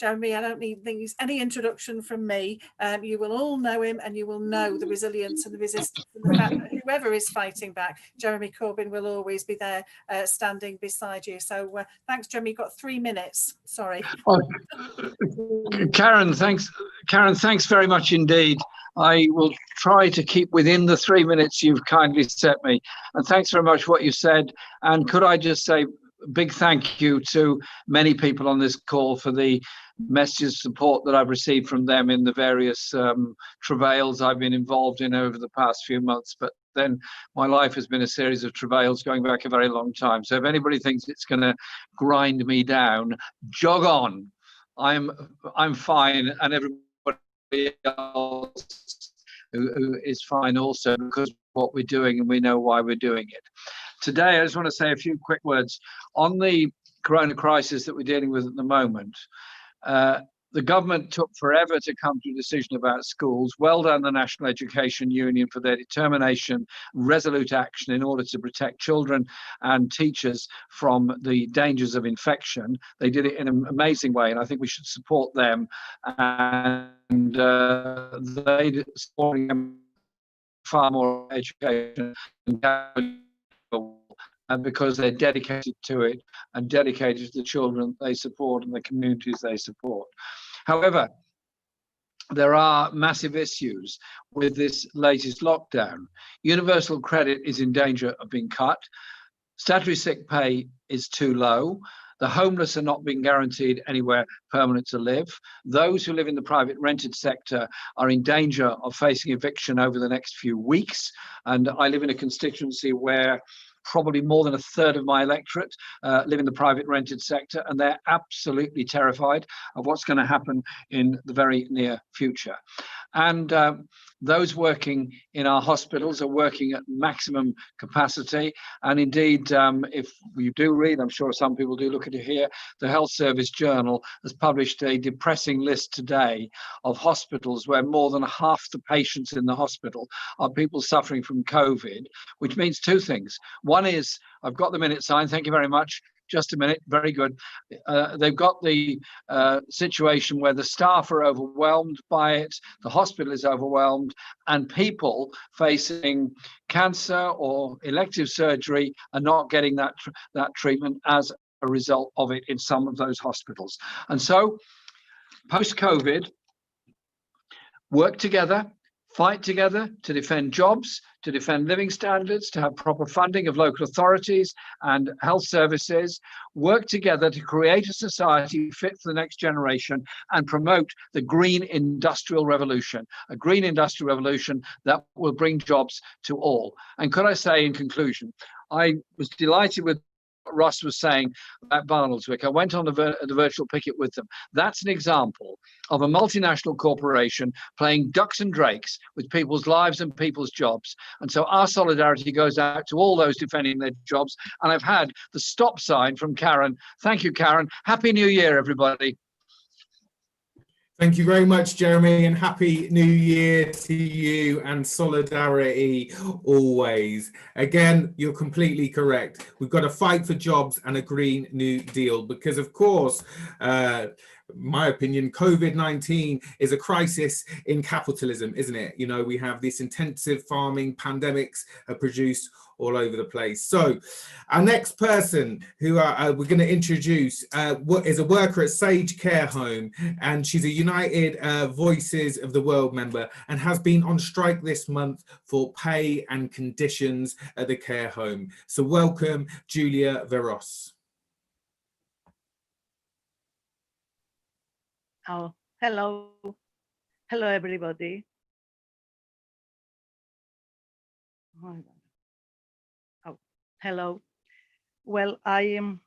Jeremy, I don't need any introduction from me. You will all know him, and you will know the resilience and the resistance and the fact that whoever is fighting back, Jeremy Corbyn will always be there standing beside you. So thanks, Jeremy. You've got 3 minutes. Sorry. Oh, Karen, thanks. Karen, thanks very much indeed. I will try to keep within the 3 minutes you've kindly set me. And thanks very much for what you said. And could I just say a big thank you to many people on this call for the messages of support that I've received from them in the various travails I've been involved in over the past few months. But then my life has been a series of travails going back a very long time. So if anybody thinks it's going to grind me down, jog on. I'm fine, and everybody else who is fine also, because of what we're doing, and we know why we're doing it. Today, I just want to say a few quick words on the corona crisis that we're dealing with at the moment. The government took forever to come to a decision about schools. Well done, the National Education Union, for their determination, resolute action in order to protect children and teachers from the dangers of infection. They did it in an amazing way, and I think we should support them. And they supporting them far more education, and because they're dedicated to it and dedicated to the children they support and the communities they support. However, there are massive issues with this latest lockdown. Universal credit is in danger of being cut. Statutory sick pay is too low. The homeless are not being guaranteed anywhere permanent to live. Those who live in the private rented sector are in danger of facing eviction over the next few weeks. And I live in a constituency where probably more than a third of my electorate live in the private rented sector, and they're absolutely terrified of what's going to happen in the very near future. And those working in our hospitals are working at maximum capacity. And indeed, if you do read, I'm sure some people do look at it here, the Health Service Journal has published a depressing list today of hospitals where more than half the patients in the hospital are people suffering from COVID, which means two things. One is, I've got the minute sign, thank you very much. Just a minute, very good. They've got the situation where the staff are overwhelmed by it, the hospital is overwhelmed, and people facing cancer or elective surgery are not getting that treatment as a result of it in some of those hospitals. And so, post-COVID, work together, fight together to defend jobs, to defend living standards, to have proper funding of local authorities and health services, work together to create a society fit for the next generation and promote the green industrial revolution, a green industrial revolution that will bring jobs to all. And could I say in conclusion, I was delighted with what Ross was saying about Barnoldswick. I went on the virtual picket with them. That's an example of a multinational corporation playing ducks and drakes with people's lives and people's jobs. And so our solidarity goes out to all those defending their jobs. And I've had the stop sign from Karen. Thank you, Karen. Happy New Year, everybody. Thank you very much, Jeremy, and Happy New Year to you, and solidarity always. Again, you're completely correct. We've got to fight for jobs and a Green New Deal because, of course, my opinion, COVID-19 is a crisis in capitalism, isn't it? You know, we have this intensive farming, pandemics are produced all over the place. So our next person who we're going to introduce is a worker at Sage Care Home, and she's a United Voices of the World member and has been on strike this month for pay and conditions at the care home. So welcome, Julia Veros. Oh, hello. Hello, everybody. Oh, hello. Well, I am.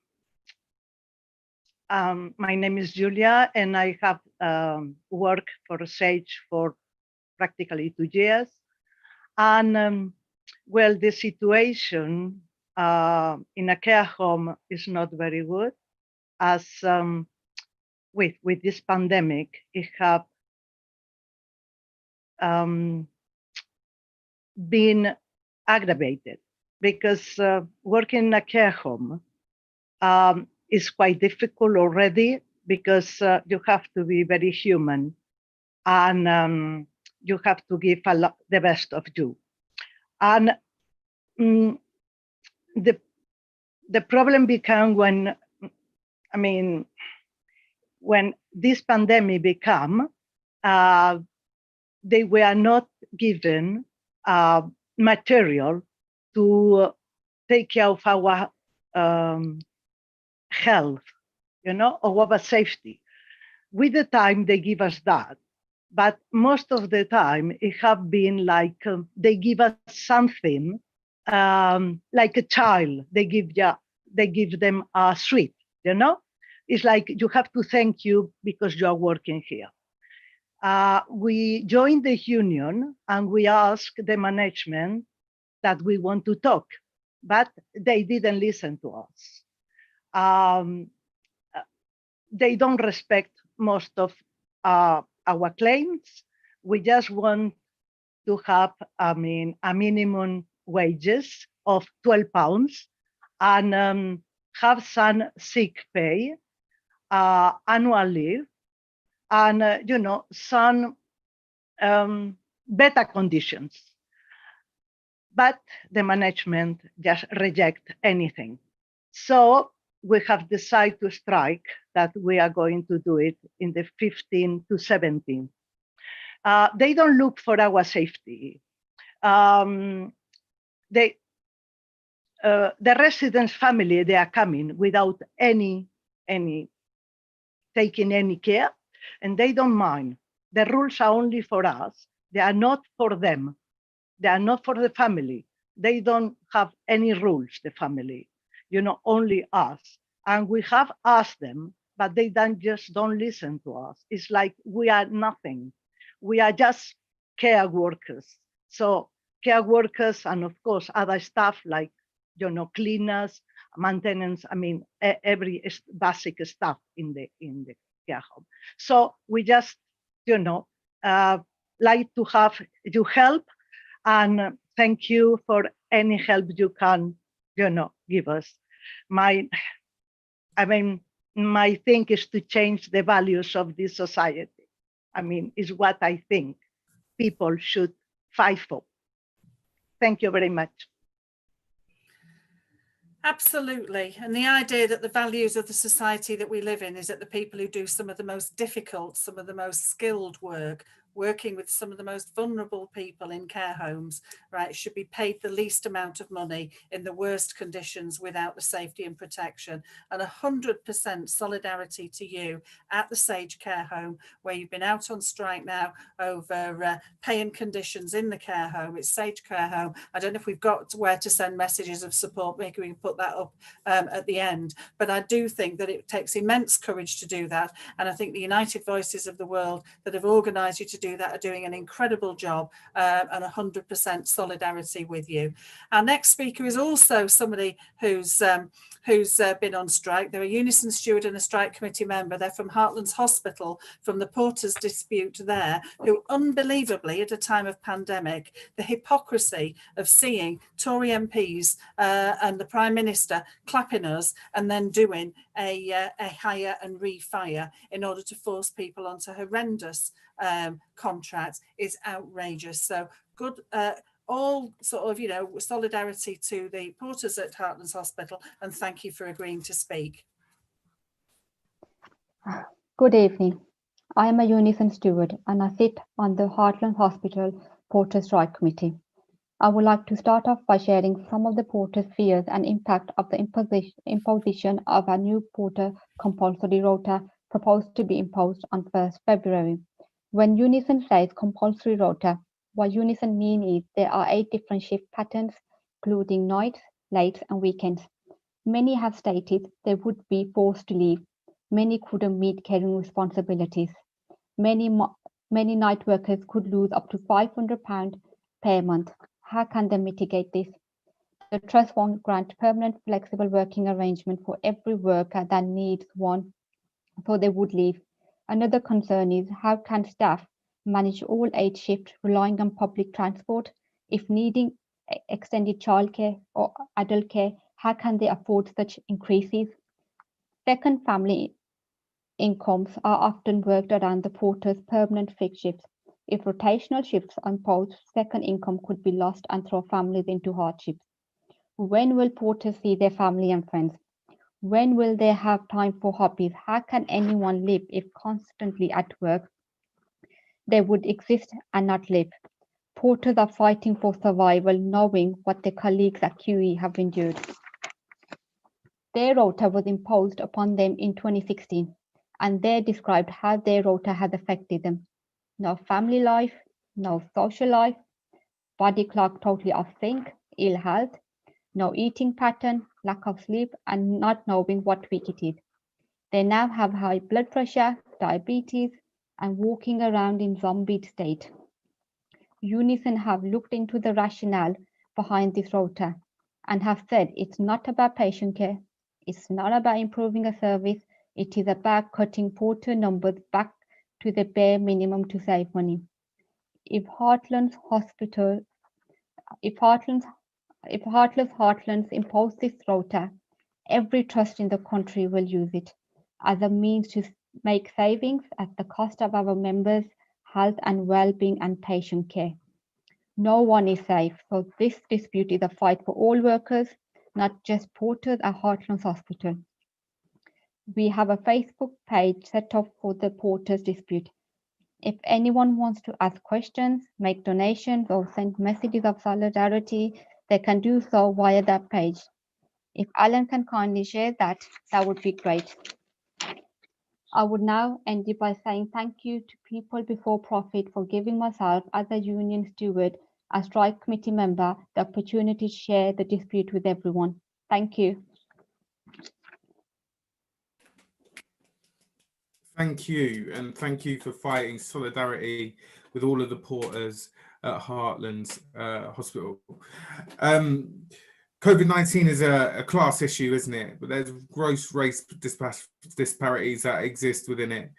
My name is Julia, and I have worked for SAGE for practically 2 years. And well, the situation in a care home is not very good, as with this pandemic, it have been aggravated, because working in a care home is quite difficult already, because you have to be very human, and you have to give the best of you. And the problem began when, I mean, when this pandemic became, they were not given material to take care of our health, you know, or our safety. With the time, they give us that. But most of the time, it have been like they give us something like a child. They give them a sweet, you know? It's like you have to thank you because you are working here. We joined the union and we asked the management that we want to talk, but they didn't listen to us. They don't respect most of our claims. We just want to have, I mean, a minimum wages of £12 and have some sick pay, annual leave, and you know, some better conditions. But the management just reject anything. So we have decided to strike, that we are going to do it in the 15th to 17th. They don't look for our safety. The residents' family, they are coming without any taking any care, and they don't mind. The rules are only for us. They are not for them. They are not for the family. They don't have any rules, the family, you know, only us. And we have asked them, but they just don't listen to us. It's like we are nothing. We are just care workers. So care workers, and of course other staff like, you know, cleaners, maintenance, I mean, every basic stuff in the care home. So we just, you know, like to have you help, and thank you for any help you can, you know, give us. My thing is to change the values of this society. I mean, is what I think people should fight for. Thank you very much. Absolutely. And the idea that the values of the society that we live in is that the people who do some of the most difficult, some of the most skilled work, working with some of the most vulnerable people in care homes, right, should be paid the least amount of money in the worst conditions without the safety and protection. And 100% solidarity to you at the Sage Care Home, where you've been out on strike now over pay and conditions in the care home. It's Sage Care Home. I don't know if we've got where to send messages of support. Maybe we can put that up at the end. But I do think that it takes immense courage to do that. And I think the United Voices of the world that have organised you to do that are doing an incredible job, and 100% solidarity with you. Our next speaker is also somebody who's been on strike. They're a Unison steward and a strike committee member. They're from Heartlands Hospital, from the Porters dispute there, who unbelievably at a time of pandemic, the hypocrisy of seeing Tory MPs and the Prime Minister clapping us and then doing a hire and refire in order to force people onto horrendous contracts is outrageous. So good, all sort of, you know, solidarity to the porters at Heartlands Hospital, and thank you for agreeing to speak. Good evening. I am a Unison steward and I sit on the Heartlands Hospital Porter Strike Committee. I would like to start off by sharing some of the porters' fears and impact of the imposition of a new porter compulsory rota proposed to be imposed on 1st February. When Unison says compulsory rota, What unison mean is there are 8 different shift patterns, including nights, late and weekends. Many have stated they would be forced to leave. Many couldn't meet caring responsibilities. Many night workers could lose up to £500 per month. How can they mitigate this? The Trust won't grant permanent flexible working arrangement for every worker that needs one, so they would leave. Another concern is how can staff manage all 8 shifts relying on public transport? If needing extended childcare or adult care, how can they afford such increases? Second, family incomes are often worked around the porter's permanent fixed shifts. If rotational shifts are imposed, second income could be lost and throw families into hardships. When will porters see their family and friends? When will they have time for hobbies? How can anyone live if constantly at work? They would exist and not live. Porters are fighting for survival, knowing what their colleagues at QE have endured. Their rota was imposed upon them in 2016, and they described how their rota had affected them. No family life, no social life, body clock totally off sync, ill health, no eating pattern, lack of sleep, and not knowing what week it is. They now have high blood pressure, diabetes, and walking around in zombie state. Unison have looked into the rationale behind this rota and have said it's not about patient care, it's not about improving a service, it is about cutting porter numbers back to the bare minimum to save money. If Heartlands impose this rota, every trust in the country will use it as a means to make savings at the cost of our members' health and well-being and patient care. No one is safe, so this dispute is a fight for all workers, not just porters at Heartlands Hospital. We have a Facebook page set up for the porters dispute. If anyone wants to ask questions, make donations, or send messages of solidarity, they can do so via that page. If Alan can kindly share that, that would be great. I would now end it by saying thank you to People Before Profit for giving myself, as a union steward, a strike committee member, the opportunity to share the dispute with everyone. Thank you. Thank you, and thank you for fighting solidarity with all of the porters at Heartlands Hospital. COVID-19 is a class issue, isn't it? But there's gross race disparities that exist within it.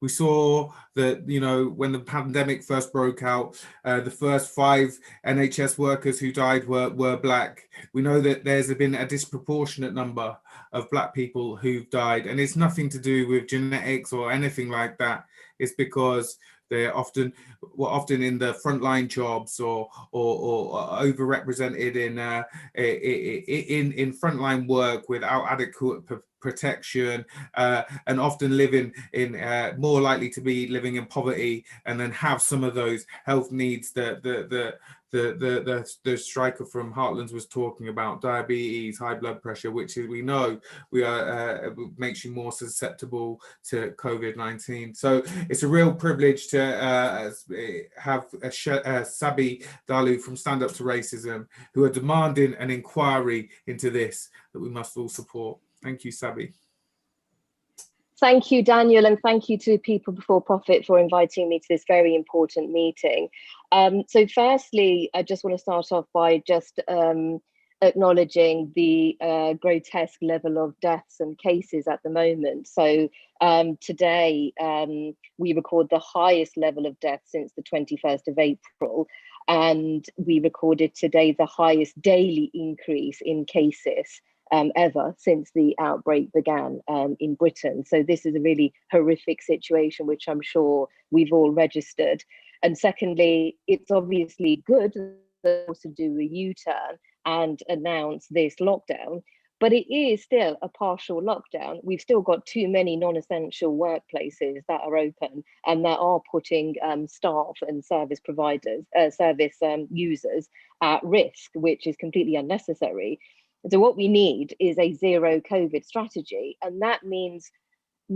We saw that, you know, when the pandemic first broke out, the first 5 NHS workers who died were Black. We know that there's been a disproportionate number of Black people who've died, and it's nothing to do with genetics or anything like that. It's because they're often in the frontline jobs or overrepresented in frontline work without adequate protection, and often living in more likely to be living in poverty, and then have some of those health needs that the striker from Heartlands was talking about: diabetes, high blood pressure, which is, we know makes you more susceptible to COVID-19. So it's a real privilege to have Sabi Dalu from Stand Up to Racism, who are demanding an inquiry into this that we must all support. Thank you, Sabi. Thank you, Daniel, and thank you to People Before Profit for inviting me to this very important meeting. So firstly, I just want to start off by just acknowledging the grotesque level of deaths and cases at the moment. So today, we record the highest level of deaths since the 21st of April, and we recorded today the highest daily increase in cases ever since the outbreak began in Britain. So this is a really horrific situation, which I'm sure we've all registered. And secondly, it's obviously good to do a U-turn and announce this lockdown, but it is still a partial lockdown. We've still got too many non-essential workplaces that are open and that are putting staff and service providers, users at risk, which is completely unnecessary. So what we need is a zero COVID strategy. And that means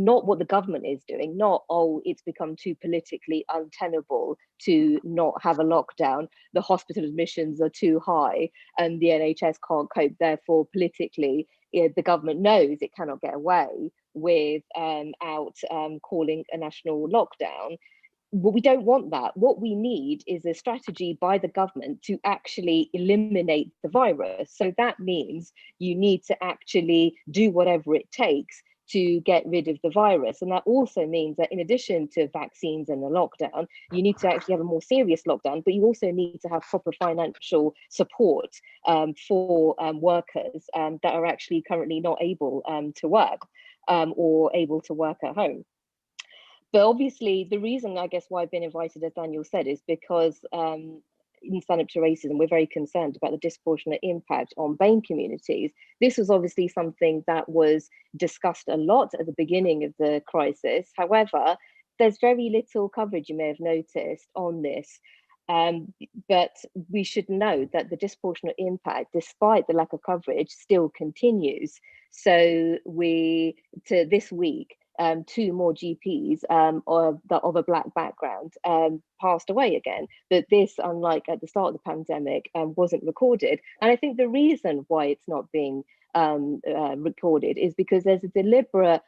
not what the government is doing, not, oh, it's become too politically untenable to not have a lockdown, the hospital admissions are too high and the NHS can't cope, therefore politically the government knows it cannot get away with calling a national lockdown. Well, we don't want that. What we need is a strategy by the government to actually eliminate the virus. So that means you need to actually do whatever it takes to get rid of the virus. And that also means that in addition to vaccines and the lockdown, you need to actually have a more serious lockdown, but you also need to have proper financial support for workers that are actually currently not able to work or able to work at home. But obviously, the reason, I guess, why I've been invited, as Daniel said, is because in Stand Up to Racism, we're very concerned about the disproportionate impact on BAME communities. This was obviously something that was discussed a lot at the beginning of the crisis. However, there's very little coverage, you may have noticed, on this. But we should know that the disproportionate impact, despite the lack of coverage, still continues. So this week, 2 more GPs of a Black background passed away again. But this, unlike at the start of the pandemic, wasn't recorded. And I think the reason why it's not being recorded is because there's a deliberate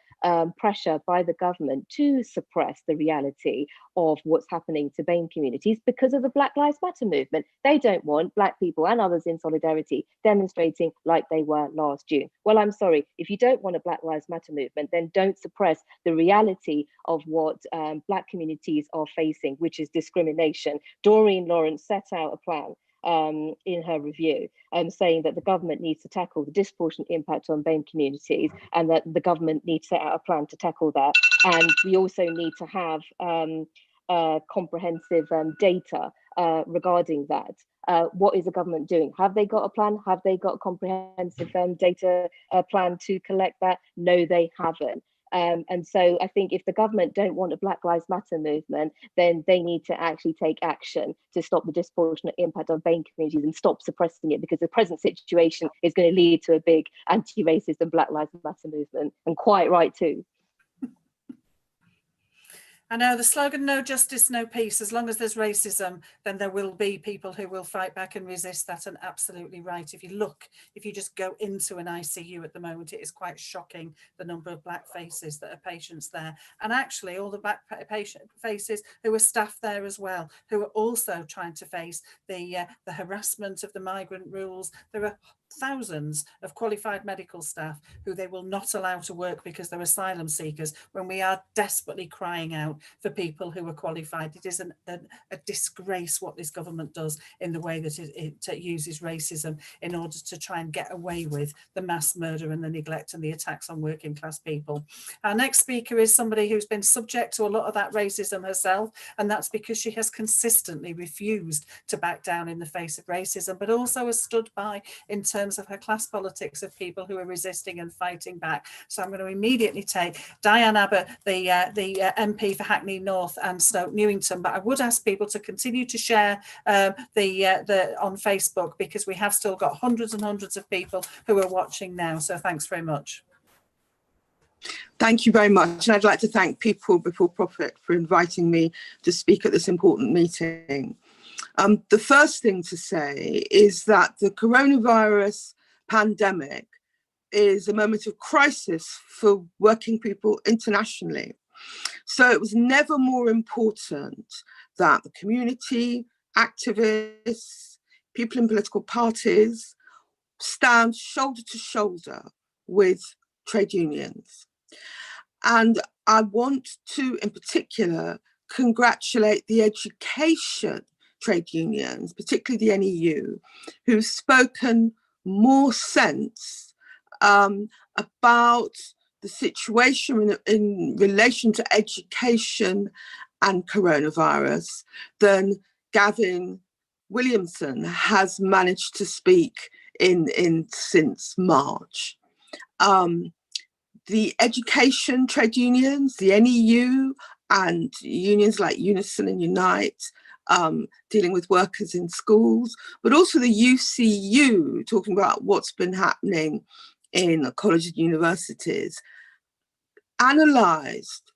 pressure by the government to suppress the reality of what's happening to BAME communities because of the Black Lives Matter movement. They don't want Black people and others in solidarity demonstrating like they were last June. Well, I'm sorry, if you don't want a Black Lives Matter movement, then don't suppress the reality of what Black communities are facing, which is discrimination. Doreen Lawrence set out a plan in her review, saying that the government needs to tackle the disproportionate impact on BAME communities and that the government needs to set out a plan to tackle that. And we also need to have comprehensive data regarding that. What is the government doing? Have they got a plan? Have they got a comprehensive data plan to collect that? No, they haven't. And so I think if the government don't want a Black Lives Matter movement, then they need to actually take action to stop the disproportionate impact on BAME communities and stop suppressing it, because the present situation is going to lead to a big anti-racist and Black Lives Matter movement, and quite right too. I know the slogan, no justice, no peace. As long as there's racism, then there will be people who will fight back and resist that, and absolutely right. If you just go into an ICU at the moment, it is quite shocking the number of Black faces that are patients there. And actually all the Black patient faces who are staff there as well, who are also trying to face the harassment of the migrant rules. There are thousands of qualified medical staff who they will not allow to work because they're asylum seekers, when we are desperately crying out for people who are qualified. It is a disgrace what this government does in the way that it uses racism in order to try and get away with the mass murder and the neglect and the attacks on working class people. Our next speaker is somebody who's been subject to a lot of that racism herself, and that's because she has consistently refused to back down in the face of racism, but also has stood by in terms of her class politics of people who are resisting and fighting back. So I'm going to immediately take Diane Abbott, the MP for Hackney North and Stoke Newington, but I would ask people to continue to share on Facebook, because we have still got hundreds and hundreds of people who are watching now. So thanks very much. Thank you very much. And I'd like to thank People Before Profit for inviting me to speak at this important meeting. The first thing to say is that the coronavirus pandemic is a moment of crisis for working people internationally. So it was never more important that the community, activists, people in political parties stand shoulder to shoulder with trade unions. And I want to, in particular, congratulate the education trade unions, particularly the NEU, who've spoken more sense about the situation in relation to education and coronavirus than Gavin Williamson has managed to speak in since March. The education trade unions, the NEU, and unions like Unison and Unite, dealing with workers in schools, but also the UCU, talking about what's been happening in colleges and universities. analysed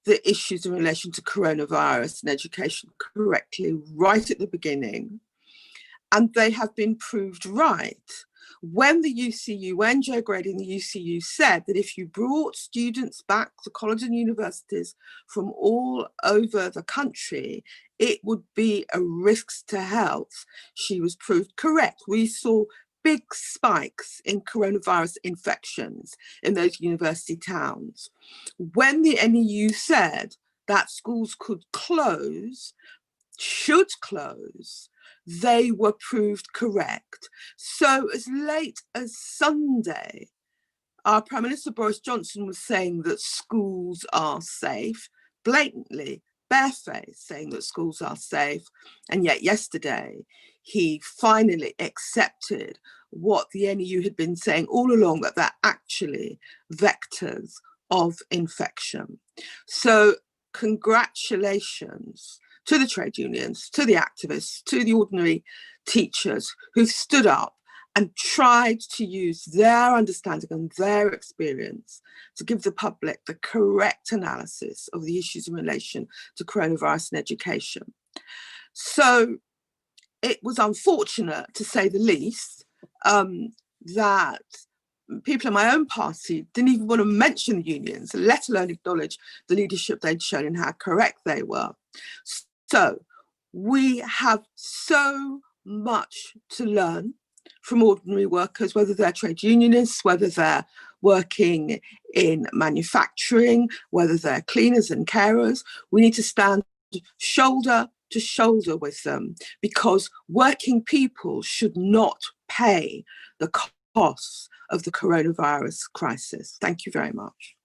the issues in relation to coronavirus and education correctly right at the beginning, and they have been proved right. When the UCU, when Joe Grady and the UCU said that if you brought students back to colleges and universities from all over the country, it would be a risk to health, she was proved correct. We saw big spikes in coronavirus infections in those university towns. When the NEU said that schools could close, should close, they were proved correct. So as late as Sunday, our Prime Minister Boris Johnson was saying that schools are safe, blatantly, barefaced, saying that schools are safe. And yet yesterday, he finally accepted what the NEU had been saying all along, that they're actually vectors of infection. So congratulations to the trade unions, to the activists, to the ordinary teachers who've stood up and tried to use their understanding and their experience to give the public the correct analysis of the issues in relation to coronavirus and education. So it was unfortunate, to say the least, that people in my own party didn't even want to mention the unions, let alone acknowledge the leadership they'd shown and how correct they were. So we have so much to learn from ordinary workers, whether they're trade unionists, whether they're working in manufacturing, whether they're cleaners and carers. We need to stand shoulder to shoulder with them, because working people should not pay the costs of the coronavirus crisis. Thank you very much.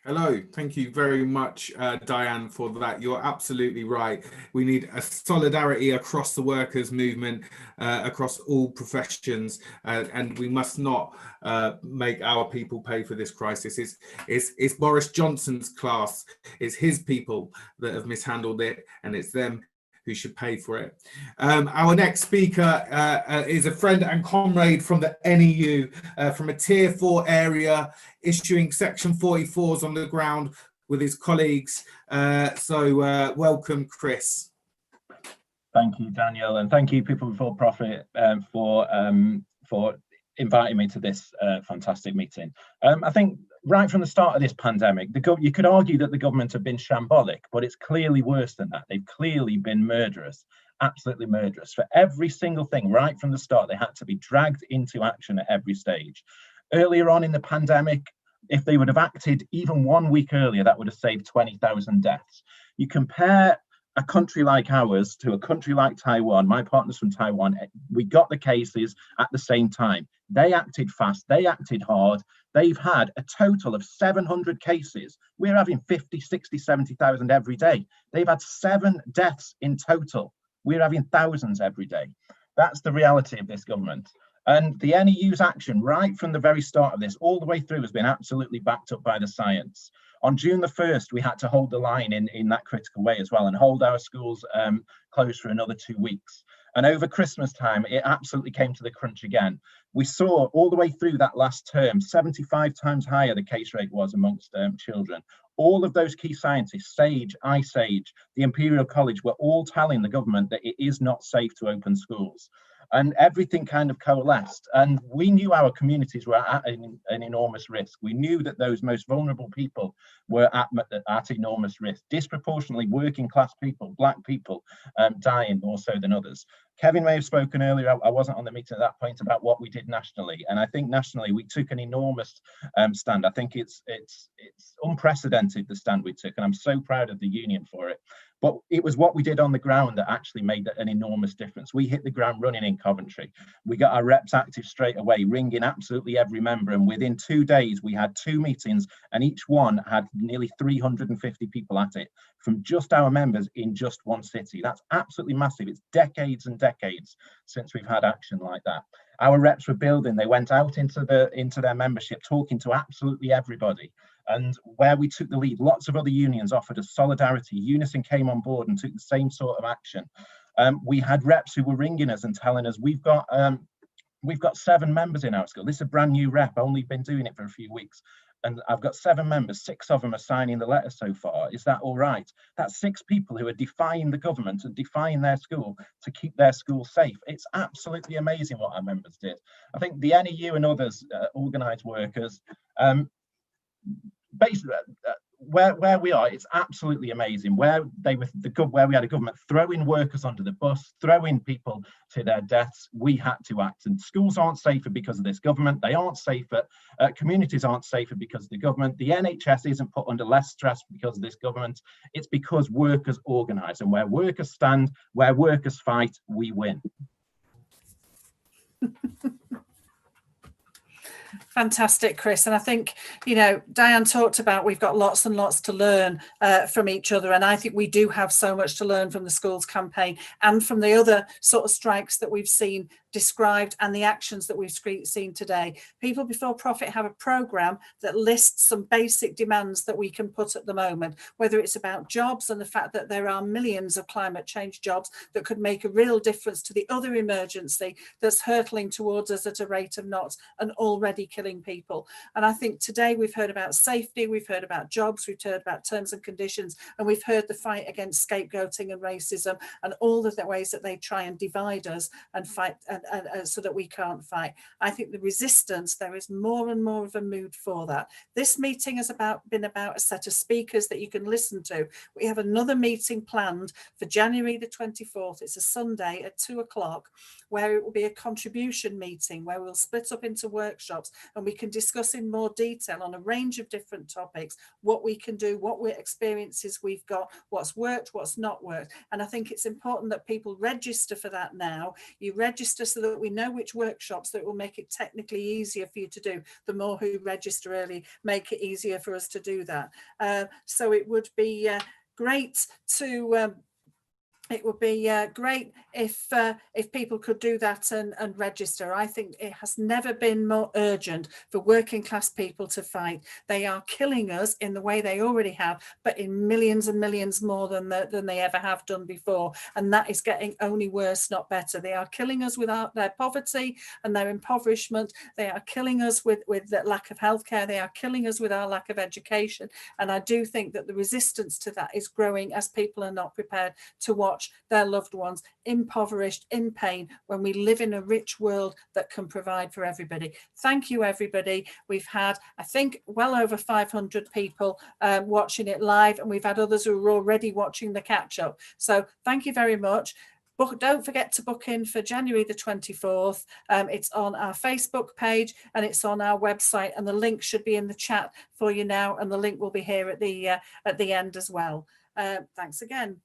Hello, thank you very much, Diane, for that. You're absolutely right. We need a solidarity across the workers' movement, across all professions, and we must not make our people pay for this crisis. It's Boris Johnson's class, it's his people that have mishandled it, and it's them who should pay for it. Our next speaker is a friend and comrade from the NEU, from a Tier 4 area, issuing Section 44s on the ground with his colleagues. So welcome, Chris. Thank you, Daniel, and thank you, People Before Profit, for inviting me to this fantastic meeting. I think right from the start of this pandemic, you could argue that the government have been shambolic, but it's clearly worse than that. They've clearly been murderous, absolutely murderous. For every single thing, right from the start, they had to be dragged into action at every stage. Earlier on in the pandemic, if they would have acted even 1 week earlier, that would have saved 20,000 deaths. You compare a country like ours to a country like Taiwan. My partner's from Taiwan. We got the cases at the same time. They acted fast, they acted hard. They've had a total of 700 cases. We're having 50, 60, 70,000 every day. They've had 7 deaths in total. We're having thousands every day. That's the reality of this government. And the NEU's action right from the very start of this all the way through has been absolutely backed up by the science. On June the 1st, we had to hold the line in that critical way as well and hold our schools closed for another 2 weeks. And over Christmas time, it absolutely came to the crunch again. We saw all the way through that last term, 75 times higher the case rate was amongst children. All of those key scientists, SAGE, iSAGE, the Imperial College, were all telling the government that it is not safe to open schools. And everything kind of coalesced. And we knew our communities were at an enormous risk. We knew that those most vulnerable people were at enormous risk, disproportionately working class people, black people, dying more so than others. Kevin may have spoken earlier, I wasn't on the meeting at that point, about what we did nationally. And I think nationally we took an enormous stand. I think it's unprecedented, the stand we took, and I'm so proud of the union for it. But it was what we did on the ground that actually made an enormous difference. We hit the ground running in Coventry. We got our reps active straight away, ringing absolutely every member. And within 2 days, we had 2 meetings, and each one had nearly 350 people at it, from just our members in just one city. That's absolutely massive. It's decades and decades since we've had action like that. Our reps were building. They went out into their membership, talking to absolutely everybody. And where we took the lead, lots of other unions offered us solidarity. Unison came on board and took the same sort of action. We had reps who were ringing us and telling us, we've got 7 members in our school. This is a brand new rep, only been doing it for a few weeks. And I've got 7 members, 6 of them are signing the letter so far. Is that all right? That's 6 people who are defying the government and defying their school to keep their school safe. It's absolutely amazing what our members did. I think the NEU and others, organised workers, basically, where we are, it's absolutely amazing. Where we had a government throwing workers under the bus, throwing people to their deaths, we had to act. And schools aren't safer because of this government. They aren't safer. Communities aren't safer because of the government. The NHS isn't put under less stress because of this government. It's because workers organise, and where workers stand, where workers fight, we win. Fantastic, Chris. And I think, you know, Diane talked about we've got lots and lots to learn from each other. And I think we do have so much to learn from the schools campaign and from the other sort of strikes that we've seen described and the actions that we've seen today. People Before Profit have a programme that lists some basic demands that we can put at the moment, whether it's about jobs and the fact that there are millions of climate change jobs that could make a real difference to the other emergency that's hurtling towards us at a rate of knots and already killing people. And I think today we've heard about safety, we've heard about jobs, we've heard about terms and conditions, and we've heard the fight against scapegoating and racism and all of the ways that they try and divide us and fight so that we can't fight. I think the resistance, there is more and more of a mood for that. This meeting has been about a set of speakers that you can listen to. We have another meeting planned for January the 24th. It's a Sunday at 2 o'clock, where it will be a contribution meeting where we'll split up into workshops and we can discuss in more detail on a range of different topics, what we can do, what experiences we've got, what's worked, what's not worked. And I think it's important that people register for that now. You register so that we know which workshops that will make it technically easier for you to do. The more who register early, make it easier for us to do that. So it would be great to great if people could do that and register. I think it has never been more urgent for working class people to fight. They are killing us in the way they already have, but in millions and millions more than they ever have done before. And that is getting only worse, not better. They are killing us with their poverty and their impoverishment. They are killing us with the lack of healthcare. They are killing us with our lack of education. And I do think that the resistance to that is growing as people are not prepared to watch their loved ones impoverished, in pain, when we live in a rich world that can provide for everybody. Thank you, everybody. We've had, I think, well over 500 people watching it live, and we've had others who are already watching the catch-up. So thank you very much. Don't forget to book in for January the 24th. It's on our Facebook page and it's on our website, and the link should be in the chat for you now, and the link will be here at the end as well. Thanks again.